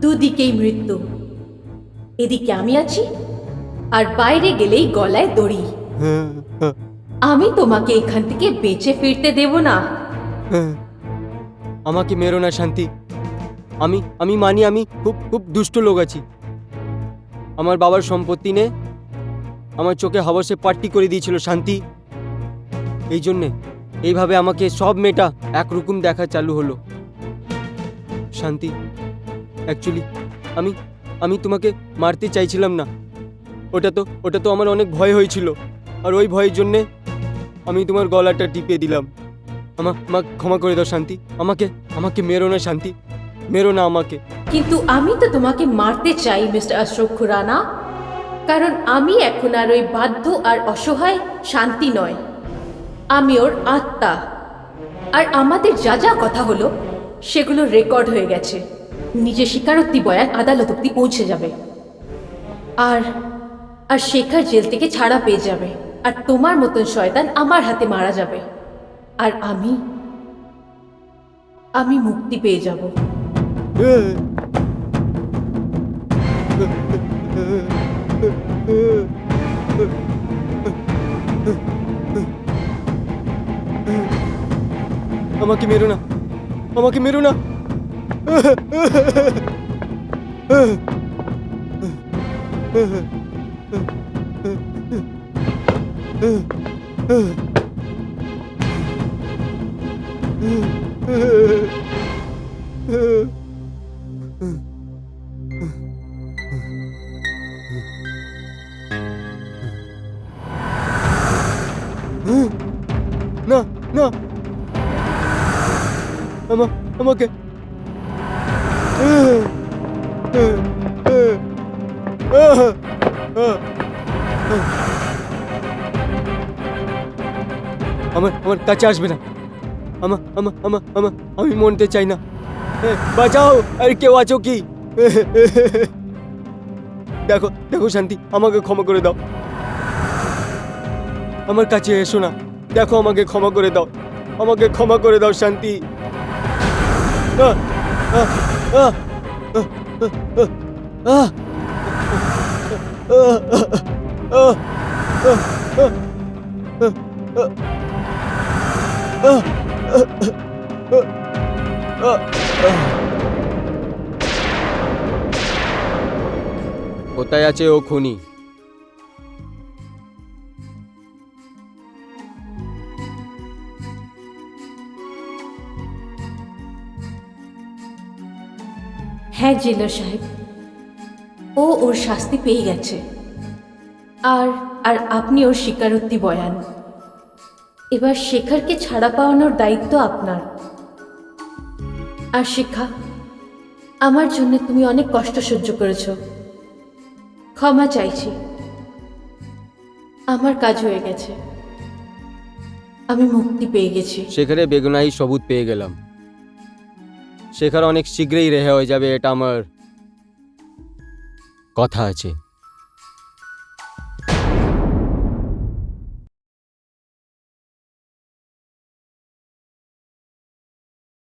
C: দুদিকেই মৃত্যু। এদিকে আমি আছি, আর বাইরে গেলেই গলায় দড়ি। আমি তোমাকে এখান থেকে বেঁচে ফিরতে দেব না।
B: আমাকে মেরো না শান্তি। আমি মানি আমি খুব খুব দুষ্ট লোক আছি। আমার বাবার সম্পত্তি নে আমার চোখে হাওয়াসে পাট্টি করে দিয়েছিল শান্তি। এই জন্যে এইভাবে আমাকে সব মেয়েটা একরকম দেখা চালু হলো শান্তি। অ্যাকচুয়ালি আমি তোমাকে মারতে চাইছিলাম না। ওটা তো আমার অনেক ভয় হয়েছিল, আর ওই ভয়ের জন্যে আমি তোমার গলাটা টিপে দিলাম। আমাকে ক্ষমা করে দাও শান্তি। আমাকে মেরো না শান্তি, মেরো না আমাকে।
C: কিন্তু আমি তো তোমাকে মারতে চাই মিস্টার অশোক খুরানা, কারণ আমি এখন আর ওই বাধ্য আর অসহায় শান্তি নয়, আমি ওর আত্মা। আর আমাদের যা যা কথা হলো সেগুলো রেকর্ড হয়ে গেছে। নিজে স্বীকারোক্তি বয়ান আদালত অব্দি পৌঁছে যাবে, আর আর শেখর জেল থেকে ছাড়া পেয়ে যাবে, আর তোমার মতন শয়তান আমার হাতে মারা যাবে, আর আমি মুক্তি পেয়ে যাব।
B: আমাকে মেরো না, আমাকে মেরো না। না না, আমাকে আমার কাছে আসবে না। আমি মরতে চাই না। বাঁচাও, আর কেউ আছো কি? দেখো শান্তি, আমাকে ক্ষমা করে দাও। আমার কাছে এসো না। দেখো, আমাকে ক্ষমা করে দাও, আমাকে ক্ষমা করে দাও শান্তি। কোথায় আছে ও খুনি?
C: হ্যাঁ জেলার সাহেব, ও ওর শাস্তি পেয়ে গেছে, আর আর আপনি ওর স্বীকারোক্তি বয়ান। এবার শেখরকে ছাড়া পাওয়ানোর দায়িত্ব আপনার। আর শিখা, আমার জন্য তুমি অনেক কষ্ট সহ্য করেছ, ক্ষমা চাইছি। আমার কাজ হয়ে গেছে, আমি মুক্তি পেয়ে গেছি।
B: শেখরে বেগুনাহি সবুত পেয়ে গেলাম। শেখর অনেক শীঘ্রই রেহাই হয়ে যাবে, এটা আমার কথা আছে।